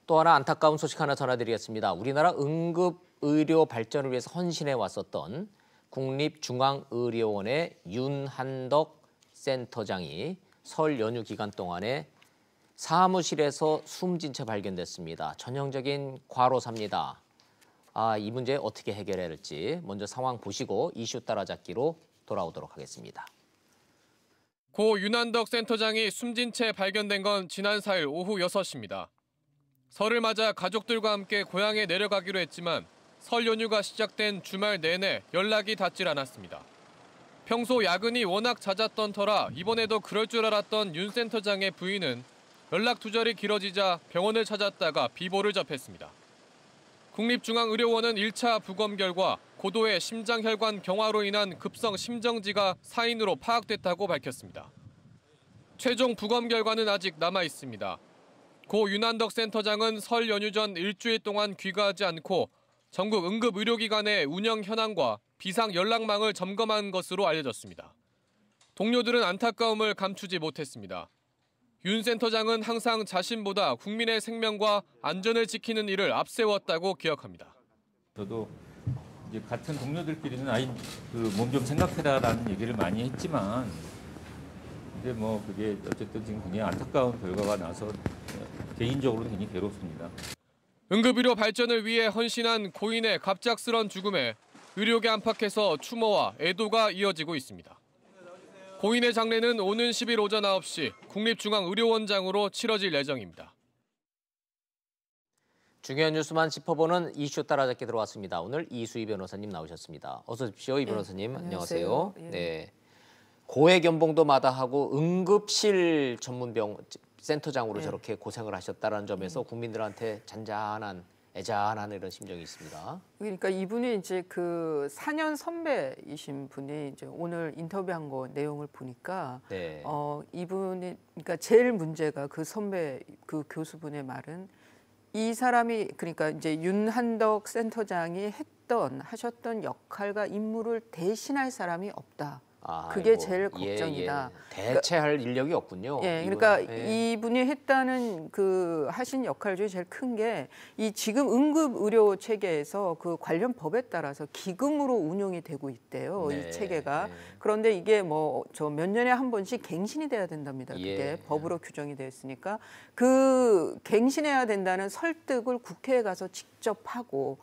또 하나 안타까운 소식 하나 전해드리겠습니다. 우리나라 응급의료 발전을 위해서 헌신해 왔었던 국립중앙의료원의 윤한덕 센터장이 설 연휴 기간 동안에 사무실에서 숨진 채 발견됐습니다. 전형적인 과로사입니다. 이 문제 어떻게 해결해야 할지 먼저 상황 보시고 이슈 따라잡기로 돌아오도록 하겠습니다. 고 윤한덕 센터장이 숨진 채 발견된 건 지난 4일 오후 6시입니다. 설을 맞아 가족들과 함께 고향에 내려가기로 했지만 설 연휴가 시작된 주말 내내 연락이 닿질 않았습니다. 평소 야근이 워낙 잦았던 터라 이번에도 그럴 줄 알았던 윤 센터장의 부인은 연락 두절이 길어지자 병원을 찾았다가 비보를 접했습니다. 국립중앙의료원은 1차 부검 결과 고도의 심장혈관 경화로 인한 급성 심정지가 사인으로 파악됐다고 밝혔습니다. 최종 부검 결과는 아직 남아 있습니다. 고 윤한덕 센터장은 설 연휴 전 일주일 동안 귀가하지 않고 전국 응급의료기관의 운영 현황과 비상 연락망을 점검한 것으로 알려졌습니다. 동료들은 안타까움을 감추지 못했습니다. 윤 센터장은 항상 자신보다 국민의 생명과 안전을 지키는 일을 앞세웠다고 기억합니다. 저도 이제 같은 동료들끼리는 몸 좀 생각해라라는 얘기를 많이 했지만, 근데 그게 어쨌든 지금 굉장히 안타까운 결과가 나서 개인적으로는 굉장히 괴롭습니다. 응급의료 발전을 위해 헌신한 고인의 갑작스런 죽음에 의료계 안팎에서 추모와 애도가 이어지고 있습니다. 고인의 장례는 오는 10일 오전 9시 국립중앙의료원장으로 치러질 예정입니다. 중요한 뉴스만 짚어보는 이슈 따라잡기 들어왔습니다. 오늘 이수희 변호사님 나오셨습니다. 어서 오십시오, 이 변호사님. 네, 안녕하세요. 네. 고액 연봉도 마다하고 응급실 전문병 센터장으로 저렇게 고생을 하셨다는 점에서 국민들한테 잔잔한 애잔한 이런 심정이 있습니다. 그러니까 이분이 이제 그 4년 선배이신 분이 이제 오늘 인터뷰한 거 내용을 보니까 이분이 그러니까 제일 문제가 그 선배 그 교수분의 말은 이 사람이 그러니까 이제 윤한덕 센터장이 하셨던 역할과 임무를 대신할 사람이 없다. 그게 제일 걱정이다. 대체할 인력이 없군요. 그러니까 이분이 했다는 하신 역할 중에 제일 큰 게 이 지금 응급 의료 체계에서 그 관련 법에 따라서 기금으로 운영이 되고 있대요. 이 체계가. 그런데 이게 몇 년에 한 번씩 갱신이 돼야 된답니다. 그게 법으로 규정이 되어 있으니까 그 갱신해야 된다는 설득을 국회에 가서 직접 하고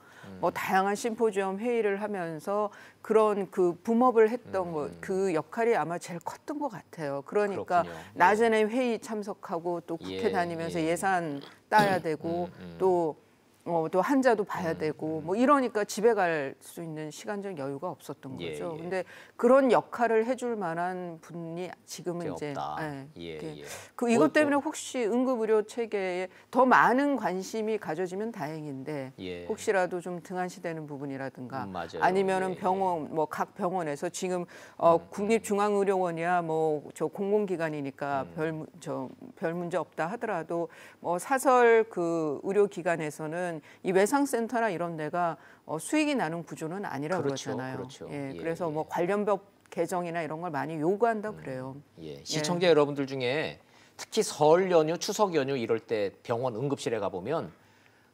다양한 심포지엄 회의를 하면서 그런 그 붐업을 했던 그 역할이 아마 제일 컸던 것 같아요. 그러니까 그렇군요. 낮에는 회의 참석하고 또 국회 다니면서 예산 따야 되고 또 또 환자도 봐야 되고 뭐 이러니까 집에 갈 수 있는 시간적 여유가 없었던 거죠. 근데 그런 역할을 해줄 만한 분이 지금은 이제 이것 때문에 혹시 응급의료 체계에 더 많은 관심이 가져지면 다행인데 혹시라도 좀 등한시되는 부분이라든가 아니면은 병원 뭐 각 병원에서 지금 국립중앙의료원이야 뭐 저 공공기관이니까 별 문제 없다 하더라도 뭐 사설 그 의료기관에서는 이 외상센터나 이런 데가 수익이 나는 구조는 아니라고 그러잖아요. 그렇죠. 그래서 뭐 관련 법 개정이나 이런 걸 많이 요구한다 그래요. 시청자 여러분들 중에 특히 설 연휴, 추석 연휴 이럴 때 병원 응급실에 가보면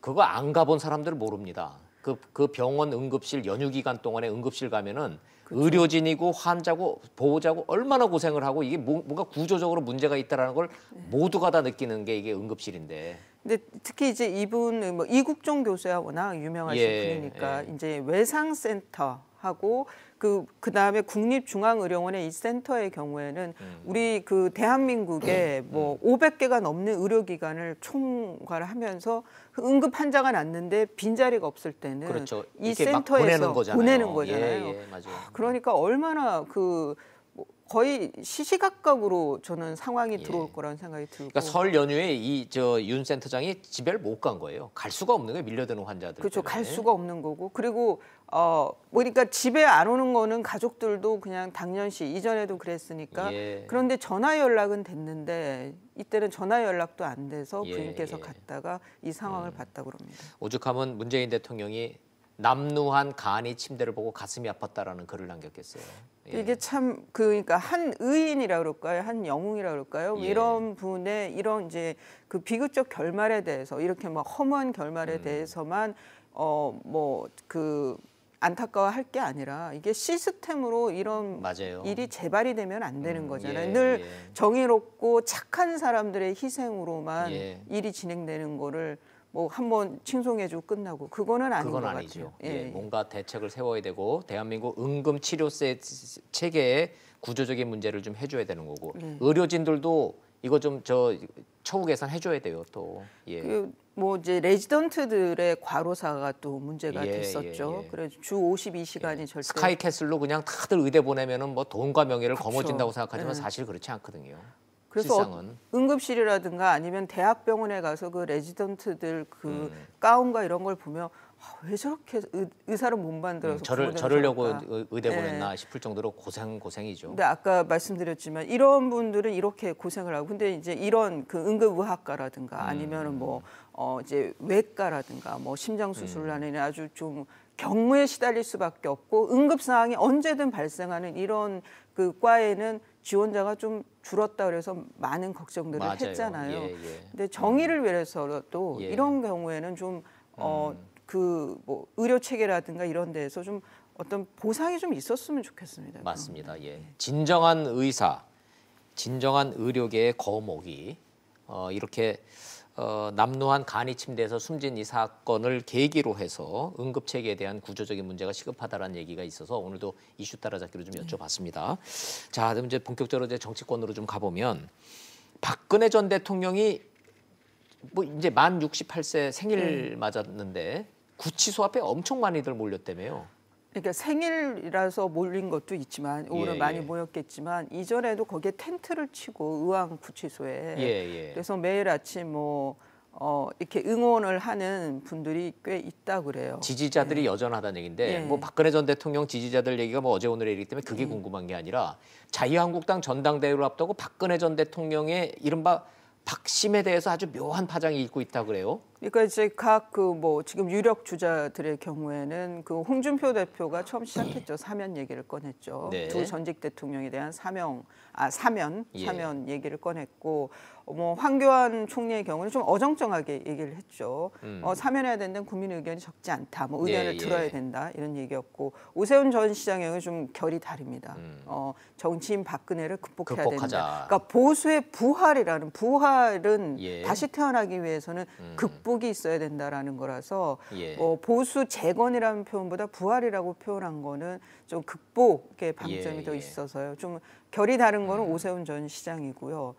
그거 안 가본 사람들은 모릅니다. 그 병원 응급실 연휴 기간 동안에 응급실 가면은 의료진이고 환자고 보호자고 얼마나 고생을 하고 이게 뭔가 구조적으로 문제가 있다라는 걸 모두가 다 느끼는 게 이게 응급실인데. 근데 특히 이제 이분 뭐 이국종 교수야 워낙 유명하신 분이니까 이제 외상센터하고 그다음에 국립중앙의료원의 이 센터의 경우에는 우리 그 대한민국에 뭐 500개가 넘는 의료기관을 총괄하면서 응급 환자가 났는데 빈자리가 없을 때는 이 센터에서 보내는 거잖아요. 맞아요. 그러니까 얼마나 거의 시시각각으로 저는 상황이 들어올 거라는 생각이 들고. 그러니까 설 연휴에 윤 센터장이 집에를 못 간 거예요. 갈 수가 없는 거예요. 밀려드는 환자들. 그렇죠. 갈 수가 없는 거고. 그리고 그러니까 집에 안 오는 거는 가족들도 그냥 당연시 이전에도 그랬으니까. 그런데 전화 연락은 됐는데 이때는 전화 연락도 안 돼서 부인께서 갔다가 이 상황을 봤다고 그럽니다. 오죽하면 문재인 대통령이 남루한 간이 침대를 보고 가슴이 아팠다라는 글을 남겼겠어요. 이게 참 그러니까 한 의인이라 그럴까요, 한 영웅이라 그럴까요? 이런 분의 이런 이제 그 비극적 결말에 대해서 이렇게 막 허무한 결말에 대해서만 뭐 그 안타까워할 게 아니라 이게 시스템으로 이런 일이 재발이 되면 안 되는 거잖아요. 늘 정의롭고 착한 사람들의 희생으로만 일이 진행되는 거를 뭐 한번 칭송해주고 끝나고 그거는 아닌 것 아니죠. 같아요. 뭔가 대책을 세워야 되고 대한민국 응급치료세 체계의 구조적인 문제를 좀 해줘야 되는 거고 의료진들도 이거 좀 처우 개선해줘야 돼요 또. 뭐 이제 레지던트들의 과로사가 또 문제가 됐었죠. 그래서 주 52시간이 절대. 스카이캐슬로 그냥 다들 의대 보내면은 뭐 돈과 명예를 거머쥔다고 생각하지만 사실 그렇지 않거든요. 그래서 실상은. 응급실이라든가 아니면 대학병원에 가서 그 레지던트들 그 가운과 이런 걸 보면 왜 저렇게 의사를 못 만들어서 저러려고 의대 보냈나 싶을 정도로 고생이죠. 근데 아까 말씀드렸지만 이런 분들은 이렇게 고생을 하고 근데 이제 이런 그 응급의학과라든가 아니면은 뭐 이제 외과라든가 뭐 심장 수술을 하는 아주 좀 경무에 시달릴 수밖에 없고 응급 상황이 언제든 발생하는 이런 그 과에는 지원자가 좀 줄었다 그래서 많은 걱정들을 했잖아요. 근데 정의를 위해서도 이런 경우에는 좀 그 뭐 의료 체계라든가 이런 데에서 좀 어떤 보상이 좀 있었으면 좋겠습니다. 맞습니다. 진정한 의사, 진정한 의료계의 거목이 이렇게 남루한 간이 침대에서 숨진 이 사건을 계기로 해서 응급체계에 대한 구조적인 문제가 시급하다라는 얘기가 있어서 오늘도 이슈 따라잡기로 좀 여쭤봤습니다. 자, 그럼 이제 본격적으로 이제 정치권으로 좀 가보면 박근혜 전 대통령이 뭐 이제 만 68세 생일 맞았는데 구치소 앞에 엄청 많이들 몰렸다며요. 그러니까 생일이라서 몰린 것도 있지만 오늘 많이 모였겠지만 이전에도 거기에 텐트를 치고 의왕 구치소에 그래서 매일 아침 뭐 이렇게 응원을 하는 분들이 꽤 있다 그래요. 지지자들이 여전하다는 얘기인데 뭐 박근혜 전 대통령 지지자들 얘기가 뭐 어제 오늘의 일이기 때문에 그게 궁금한 게 아니라 자유한국당 전당대회를 앞두고 박근혜 전 대통령의 이른바 박심에 대해서 아주 묘한 파장이 일고 있다 그래요. 그러니까 이제 각 그 뭐 지금 유력 주자들의 경우에는 그 홍준표 대표가 처음 시작했죠. 사면 얘기를 꺼냈죠. 두 전직 대통령에 대한 사면 얘기를 꺼냈고 뭐 황교안 총리의 경우는 좀 어정쩡하게 얘기를 했죠. 사면해야 된다는 국민 의견이 적지 않다. 뭐 의견을 들어야 된다 이런 얘기였고 오세훈 전 시장의 경우 좀 결이 다릅니다. 정치인 박근혜를 극복해야 된다. 그러니까 보수의 부활은 다시 태어나기 위해서는 극복 극복이 있어야 된다라는 거라서 예. 보수 재건이라는 표현보다 부활이라고 표현한 거는 좀 극복의 방점이 더 있어서요. 좀 결이 다른 거는 오세훈 전 시장이고요.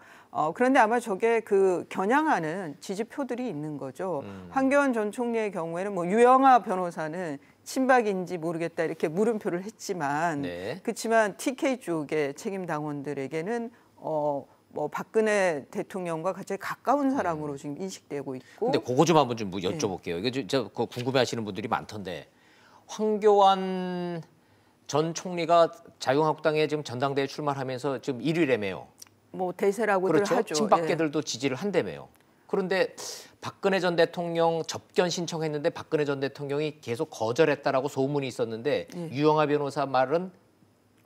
그런데 아마 저게 그 겨냥하는 지지표들이 있는 거죠. 황교안 전 총리의 경우에는 뭐 유영하 변호사는 친박인지 모르겠다 이렇게 물음표를 했지만 그렇지만 TK 쪽의 책임 당원들에게는 뭐 박근혜 대통령과 같이 가까운 사람으로 지금 인식되고 있고. 근데 그거 좀 한번 좀 여쭤볼게요. 이게 저 궁금해하시는 분들이 많던데 황교안 전 총리가 자유한국당에 지금 전당대회 출마하면서 지금 1위라며요. 뭐 대세라고들 그렇죠? 하죠. 친박계들도 지지를 한다며요. 그런데 박근혜 전 대통령 접견 신청했는데 박근혜 전 대통령이 계속 거절했다라고 소문이 있었는데 유영하 변호사 말은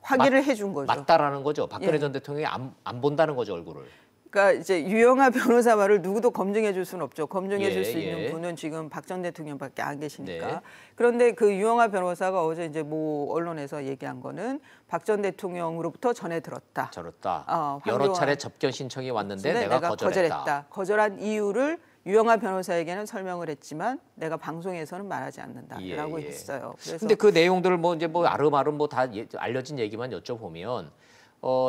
확인을 해준 거죠. 맞다라는 거죠. 박근혜 전 대통령이 안 본다는 거죠, 얼굴을. 그러니까 이제 유영하 변호사 말을 누구도 검증해 줄 수는 없죠. 검증해 줄 수 있는 분은 지금 박 전 대통령밖에 안 계시니까. 그런데 그 유영하 변호사가 어제 이제 뭐 언론에서 얘기한 거는 박 전 대통령으로부터 전해 들었다. 여러 차례 접견 신청이 왔는데 내가 거절했다. 거절한 이유를 유영하 변호사에게는 설명을 했지만 내가 방송에서는 말하지 않는다라고 했어요. 그런데 그 내용들을 뭐 이제 뭐 아름아름 뭐 다 알려진 얘기만 여쭤보면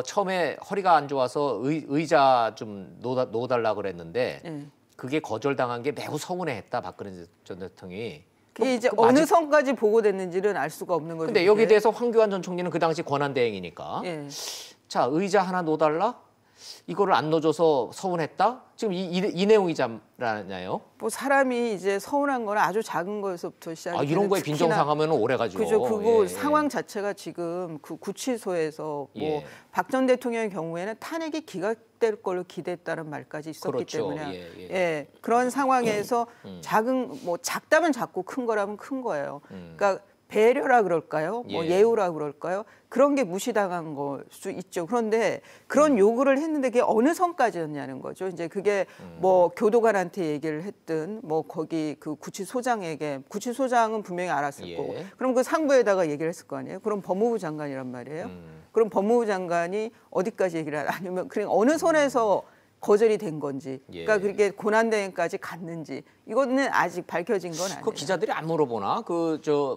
처음에 허리가 안 좋아서 의자 좀 놓아달라 그랬는데 그게 거절당한 게 매우 서운해했다 박근혜 전 대통령이. 그게 이제 어느 선까지 보고됐는지는 알 수가 없는 거죠. 근데 여기에 대해서 황교안 전 총리는 그 당시 권한대행이니까 자 의자 하나 놓아달라? 이거를 안 넣어줘서 서운했다? 지금 이 내용이잖아요. 뭐 사람이 이제 서운한 거는 아주 작은 거에서부터 시작이. 이런 거에 빈정상하면 오래 가죠. 그죠. 그거 상황 자체가 지금 그 구치소에서 뭐 박 전 대통령의 경우에는 탄핵이 기각될 걸로 기대했다는 말까지 있었기 때문에 그런 상황에서 작다면 작고 큰 거라면 큰 거예요. 그러니까 배려라 그럴까요? 뭐 예우라 그럴까요? 그런 게 무시당한 걸 수 있죠. 그런데 그런 요구를 했는데 그게 어느 선까지였냐는 거죠. 이제 그게 뭐 교도관한테 얘기를 했든 뭐 거기 그 구치소장에게 구치소장은 분명히 알았을 거고 그럼 그 상부에다가 얘기를 했을 거 아니에요? 그럼 법무부 장관이란 말이에요. 그럼 법무부 장관이 어디까지 얘기를 아니면 그냥 어느 선에서 거절이 된 건지, 그러니까 그게 고난대행까지 갔는지 이거는 아직 밝혀진 건 아니에요. 그 기자들이 안 물어보나?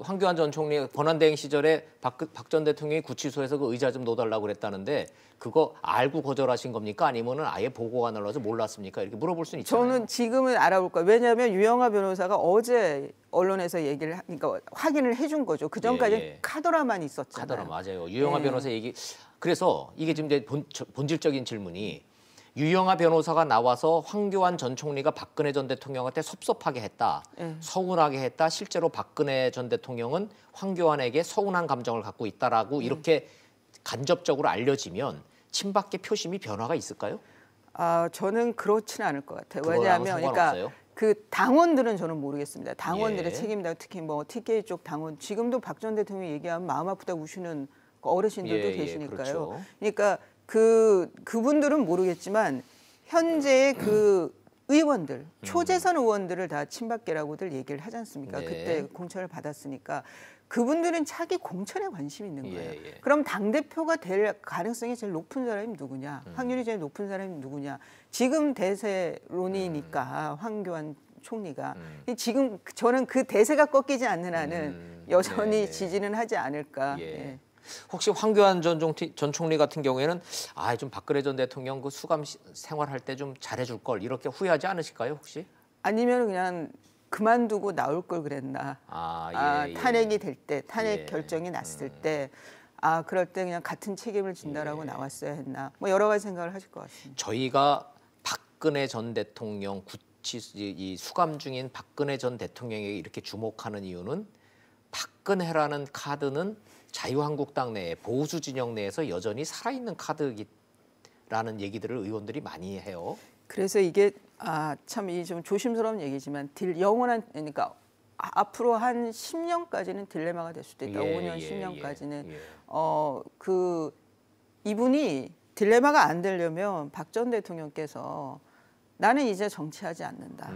황교안 전 총리 권한대행 시절에 박 전 대통령이 구치소에서 그 의자 좀 놓아달라고 그랬다는데 그거 알고 거절하신 겁니까? 아니면은 아예 보고가 날라서 몰랐습니까? 이렇게 물어볼 수는 있잖아요. 저는 지금은 알아볼 거예요. 왜냐하면 유영하 변호사가 어제 언론에서 얘기를 그러니까 확인을 해준 거죠. 그 전까지는 카더라만 있었잖아요. 카더라 맞아요. 유영하 변호사 얘기. 그래서 이게 지금 이제 본질적인 질문이. 유영하 변호사가 나와서 황교안 전 총리가 박근혜 전 대통령한테 섭섭하게 했다, 서운하게 했다. 실제로 박근혜 전 대통령은 황교안에게 서운한 감정을 갖고 있다라고 이렇게 간접적으로 알려지면 친박계 표심이 변화가 있을까요? 저는 그렇지는 않을 것 같아요. 왜냐하면 그러니까 그 당원들은 저는 모르겠습니다. 당원들의 책임다. 특히 뭐 TK 쪽 당원 지금도 박 전 대통령이 얘기하면 마음 아프다 우시는 어르신들도 계시니까요. 그렇죠. 그러니까 그분들은 모르겠지만 현재의 그 의원들, 초재선 의원들을 다 친박계라고들 얘기를 하지 않습니까? 그때 공천을 받았으니까 그분들은 차기 공천에 관심이 있는 거예요. 그럼 당대표가 될 가능성이 제일 높은 사람이 누구냐? 확률이 제일 높은 사람이 누구냐? 지금 대세론이니까 황교안 총리가 지금 저는 그 대세가 꺾이지 않는 한은 여전히 지지는 하지 않을까. 혹시 황교안 전 총리 같은 경우에는 좀 박근혜 전 대통령 그 수감 생활할 때 좀 잘해줄 걸 이렇게 후회하지 않으실까요 혹시? 아니면 그냥 그만두고 나올 걸 그랬나. 탄핵이 될 때, 탄핵 결정이 났을 때, 그럴 때 그냥 같은 책임을 진다라고 나왔어야 했나. 뭐 여러 가지 생각을 하실 것 같습니다. 저희가 박근혜 전 대통령 이 수감 중인 박근혜 전 대통령에게 이렇게 주목하는 이유는 박근혜라는 카드는 자유한국당 내에 보수 진영 내에서 여전히 살아있는 카드라는 얘기들을 의원들이 많이 해요. 그래서 이게 참 이 좀 조심스러운 얘기지만 영원한 그러니까 앞으로 한 10년까지는 딜레마가 될 수도 있다. 5년, 10년까지는 이분이 딜레마가 안 되려면 박 전 대통령께서 나는 이제 정치하지 않는다.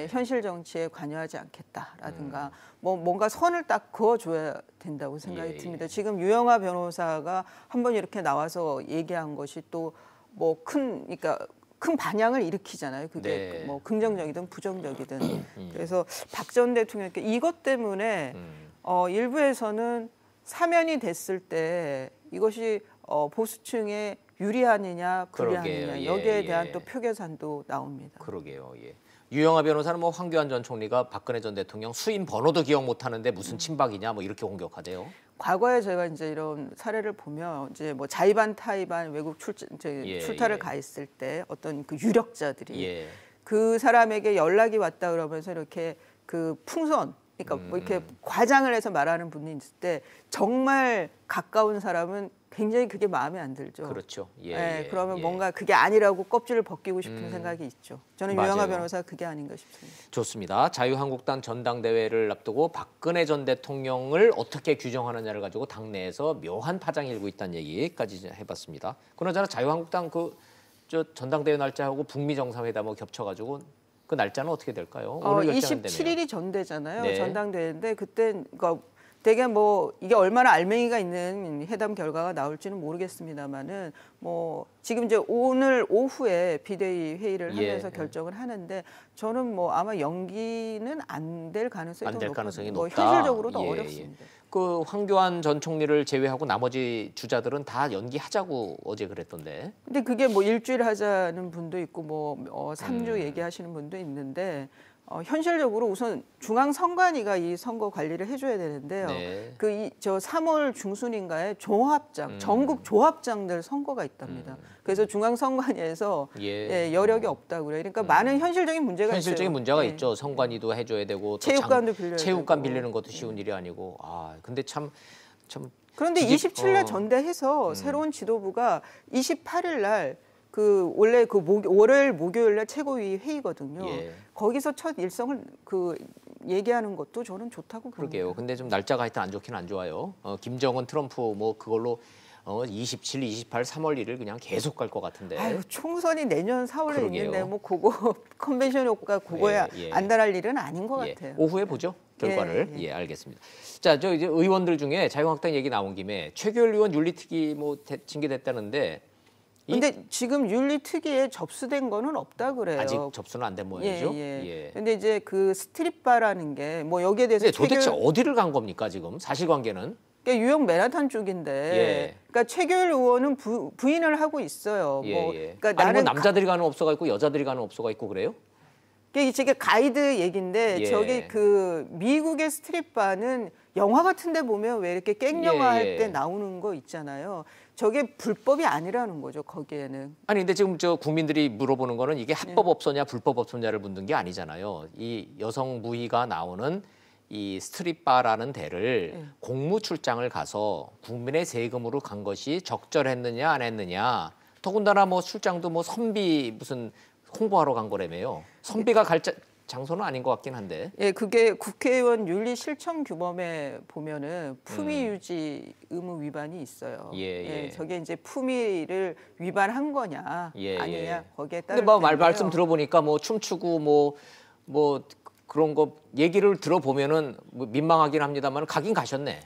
현실 정치에 관여하지 않겠다라든가 뭔가 선을 딱 그어줘야 된다고 생각이 듭니다. 지금 유영하 변호사가 한번 이렇게 나와서 얘기한 것이 또 뭐 그러니까 큰 반향을 일으키잖아요. 그게 네. 뭐 긍정적이든 부정적이든. 그래서 박 전 대통령께 이것 때문에 일부에서는 사면이 됐을 때 이것이 보수층에 유리하느냐 불리하느냐 그러게요. 여기에 예, 대한 예. 또 표계산도 나옵니다. 그러게요. 예. 유영하 변호사는 뭐 황교안 전 총리가 박근혜 전 대통령 수임 번호도 기억 못하는데 무슨 친박이냐 뭐 이렇게 공격하대요. 과거에 저희가 이제 이런 사례를 보면 이제 뭐 자의반 타의반 외국 출타를 가 있을 때 어떤 그 유력자들이 그 사람에게 연락이 왔다 그러면서 이렇게 그 풍선 그러니까 뭐 이렇게 과장을 해서 말하는 분이 있을 때 정말 가까운 사람은 굉장히 그게 마음에 안 들죠. 그렇죠. 그러면 뭔가 그게 아니라고 껍질을 벗기고 싶은 생각이 있죠. 저는 맞아요. 유영하 변호사가 그게 아닌가 싶습니다. 좋습니다. 자유한국당 전당대회를 앞두고 박근혜 전 대통령을 어떻게 규정하느냐를 가지고 당내에서 묘한 파장이 일고 있다는 얘기까지 해봤습니다. 그나저나 자유한국당 저 전당대회 날짜하고 북미 정상회담하고 겹쳐가지고 그 날짜는 어떻게 될까요? 오늘 결정은 27일이 전대잖아요. 네. 전당대회인데 그때 그러니까 되게 뭐 이게 얼마나 알맹이가 있는 회담 결과가 나올지는 모르겠습니다만은 뭐 지금 이제 오늘 오후에 비대위 회의를 하면서 결정을 하는데 저는 뭐 아마 연기는 안 될 가능성이 높다. 현실적으로도 어렵습니다. 그 황교안 전 총리를 제외하고 나머지 주자들은 다 연기하자고 어제 그랬던데. 근데 그게 뭐 일주일 하자는 분도 있고 뭐 3주 얘기하시는 분도 있는데 현실적으로 우선 중앙선관위가 이 선거 관리를 해줘야 되는데요. 저 3월 중순인가에 조합장, 전국 조합장들 선거가 있답니다. 그래서 중앙선관위에서 여력이 없다고 그래요. 그러니까 많은 현실적인 문제가 있어요. 현실적인 문제가 있죠. 선관위도 해줘야 되고 체육관도 빌려야 체육관 빌리는 것도 쉬운 일이 아니고. 근데 참 그런데 27일 전대해서 새로운 지도부가 28일 날 그 원래 그 월요일 목요일 날 최고위 회의거든요. 거기서 첫 일성을 얘기하는 것도 저는 좋다고 봅니다. 그러게요. 근데 좀 날짜가 하여튼 안 좋긴 안 좋아요. 김정은, 트럼프 뭐 그걸로 27, 28, 3월 1일 그냥 계속 갈 것 같은데. 총선이 내년 4월에 있는데 뭐 그거 컨벤션 효과 그거야 안달할 일은 아닌 것 같아요. 오후에 보죠. 결과를. 알겠습니다. 자, 저 이제 의원들 중에 자유한국당 얘기 나온 김에 최규일 의원 윤리특위 뭐 징계됐다는데. 근데 지금 윤리특위에 접수된 거는 없다 그래요. 아직 접수는 안 된 모양이죠. 근데 이제 그 스트릿바라는 게 뭐 여기에 대해서 도대체 어디를 간 겁니까 지금 사실관계는? 그러니까 유형 맨하탄 쪽인데, 그러니까 최규일 의원은 부인을 하고 있어요. 그러니까 나는 남자들이 가는 업소가 있고 여자들이 가는 업소가 있고 그래요? 이게 가이드 얘기인데 저기 그 미국의 스트릿바는 영화 같은데 보면 왜 이렇게 깽영화 할 때 나오는 거 있잖아요. 저게 불법이 아니라는 거죠. 거기에는. 아니 근데 지금 저 국민들이 물어보는 거는 이게 합법 업소냐 불법 업소냐를 묻는 게 아니잖아요. 이 여성 무희가 나오는 이 스트릿바라는 데를 공무 출장을 가서 국민의 세금으로 간 것이 적절했느냐 안 했느냐. 더군다나 뭐 출장도 뭐 선비 무슨 홍보하러 간 거라며요. 선비가 갈 장소는 아닌 것 같긴 한데. 그게 국회의원 윤리 실천 규범에 보면은 품위 유지 의무 위반이 있어요. 저게 이제 품위를 위반한 거냐 아니냐 거기에 따라. 근데 뭐 말씀 들어보니까 뭐 춤추고 뭐 그런 거 얘기를 들어보면은 뭐 민망하긴 합니다만 가긴 가셨네.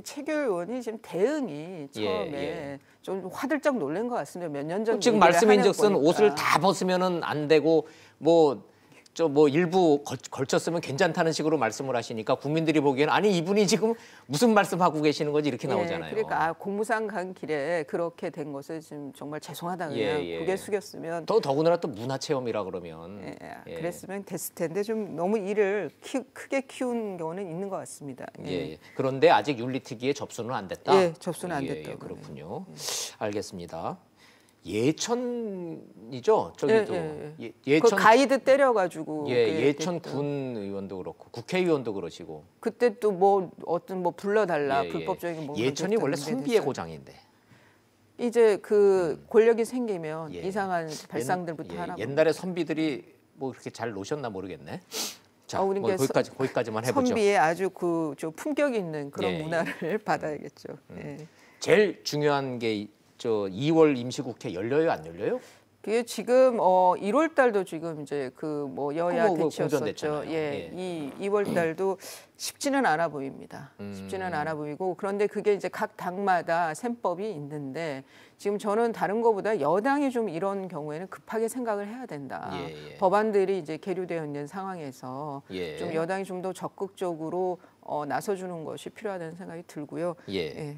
최규일 의원이 지금 대응이 처음에 좀 화들짝 놀란 것 같습니다. 몇 년 전 지금 말씀인즉슨 옷을 다 벗으면은 안 되고 뭐 일부 걸쳤으면 괜찮다는 식으로 말씀을 하시니까 국민들이 보기에는 아니 이분이 지금 무슨 말씀하고 계시는 거지 이렇게 나오잖아요. 그러니까 공무상 간 길에 그렇게 된 것을 지금 정말 죄송하다 그냥 고개 숙였으면 더구나 또 문화체험이라 그러면 그랬으면 됐을 텐데 좀 너무 일을 크게 키운 경우는 있는 것 같습니다. 그런데 아직 윤리특위에 접수는 안 됐다. 접수는 안 됐다고. 그렇군요. 알겠습니다. 예천이죠. 저기도 예천 그 가이드 때려가지고 예천 군 의원도 그렇고 국회의원도 그러시고 그때 또 뭐 어떤 뭐 불러달라 불법적인 뭐 예천이 원래 선비의 고장인데 이제 그 권력이 생기면 이상한 발상들부터 하나. 옛날에 선비들이 뭐 그렇게 잘 노셨나 모르겠네. 자, 뭐 거기까지만 해보죠. 선비의 아주 좀 품격 있는 그런 문화를 받아야겠죠. 제일 중요한 게 2월 임시국회 열려요, 안 열려요? 그게 지금 1월 달도 지금 이제 그 뭐 여야 대치였었죠. 예, 이 2월 달도 쉽지는 않아 보입니다. 쉽지는 않아 보이고 그런데 그게 이제 각 당마다 셈법이 있는데 지금 저는 다른 것보다 여당이 좀 이런 경우에는 급하게 생각을 해야 된다. 법안들이 이제 계류되어 있는 상황에서 좀 여당이 좀 더 적극적으로 나서주는 것이 필요하다는 생각이 들고요. 예.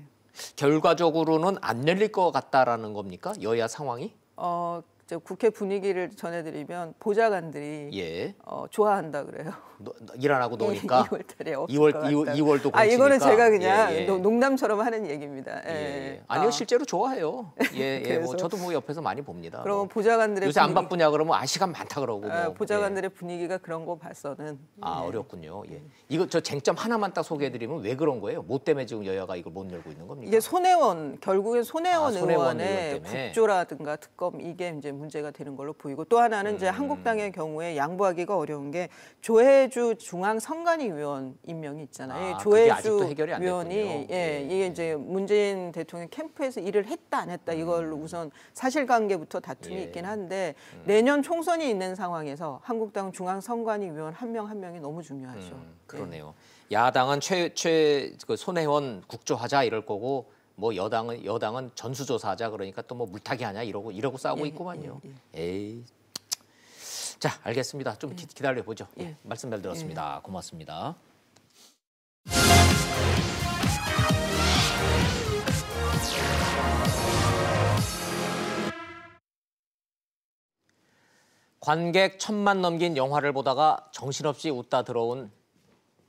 결과적으로는 안 열릴 것 같다라는 겁니까? 여야 상황이? 국회 분위기를 전해드리면 보좌관들이 좋아한다 그래요. 일 안 하고 노니까 2월달에 2월도 공치니까. 이거는 제가 그냥 농담처럼 하는 얘기입니다. 아니요, 실제로 좋아해요. 뭐 저도 뭐 옆에서 많이 봅니다. 그럼 뭐. 보좌관들의 요새 안 바쁘냐 그러면 시간 많다 그러고. 뭐. 보좌관들의 분위기가 그런 거 봐서는. 어렵군요. 이거 저 쟁점 하나만 딱 소개해드리면 왜 그런 거예요? 뭐 때문에 지금 여야가 이걸 못 열고 있는 겁니까? 이게 결국엔 손혜원 의원의 국조라든가 특검 이게 이제 문제가 되는 걸로 보이고 또 하나는 이제 한국당의 경우에 양보하기가 어려운 게 조혜주 중앙선관위위원 임명이 있잖아요. 조혜주 위원이 이게 이제 문재인 대통령 캠프에서 일을 했다 안 했다 이걸로 우선 사실관계부터 다툼이 있긴 한데 내년 총선이 있는 상황에서 한국당 중앙선관위위원 한 명 한 명이 너무 중요하죠. 그러네요. 야당은 그 손혜원 국조하자 이럴 거고. 뭐 여당은 전수조사하자 그러니까 또 뭐 물타기 하냐 이러고 싸우고 있구만요. 에이. 자, 알겠습니다. 좀 기다려 보죠. 말씀 잘 들었습니다. 고맙습니다. 관객 1000만 넘긴 영화를 보다가 정신없이 웃다 들어온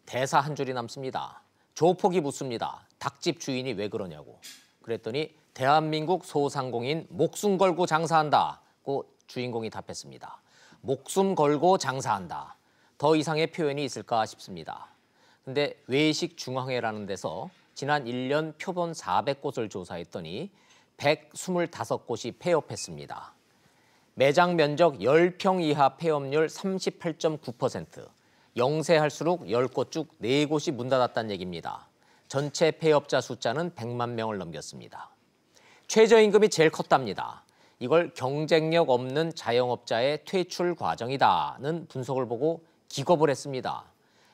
대사 한 줄이 남습니다. 조폭이 묻습니다. 닭집 주인이 왜 그러냐고. 그랬더니 대한민국 소상공인 목숨 걸고 장사한다고 주인공이 답했습니다. 목숨 걸고 장사한다. 더 이상의 표현이 있을까 싶습니다. 근데 외식중앙회라는 데서 지난 1년 표본 400곳을 조사했더니 125곳이 폐업했습니다. 매장 면적 10평 이하 폐업률 38.9%, 영세할수록 10곳 중 4곳이 문 닫았다는 얘기입니다. 전체 폐업자 숫자는 100만 명을 넘겼습니다. 최저임금이 제일 컸답니다. 이걸 경쟁력 없는 자영업자의 퇴출 과정이다는 분석을 보고 기겁을 했습니다.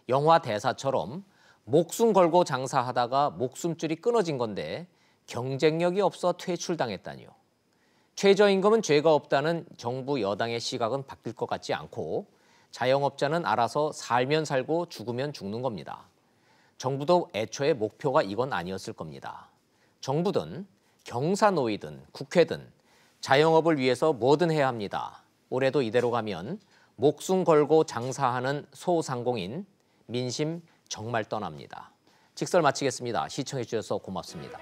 영화 대사처럼 목숨 걸고 장사하다가 목숨줄이 끊어진 건데 경쟁력이 없어 퇴출당했다니요. 최저임금은 죄가 없다는 정부 여당의 시각은 바뀔 것 같지 않고 자영업자는 알아서 살면 살고 죽으면 죽는 겁니다. 정부도 애초에 목표가 이건 아니었을 겁니다. 정부든 경사노위든 국회든 자영업을 위해서 뭐든 해야 합니다. 올해도 이대로 가면 목숨 걸고 장사하는 소상공인 민심 정말 떠납니다. 직설 마치겠습니다. 시청해 주셔서 고맙습니다.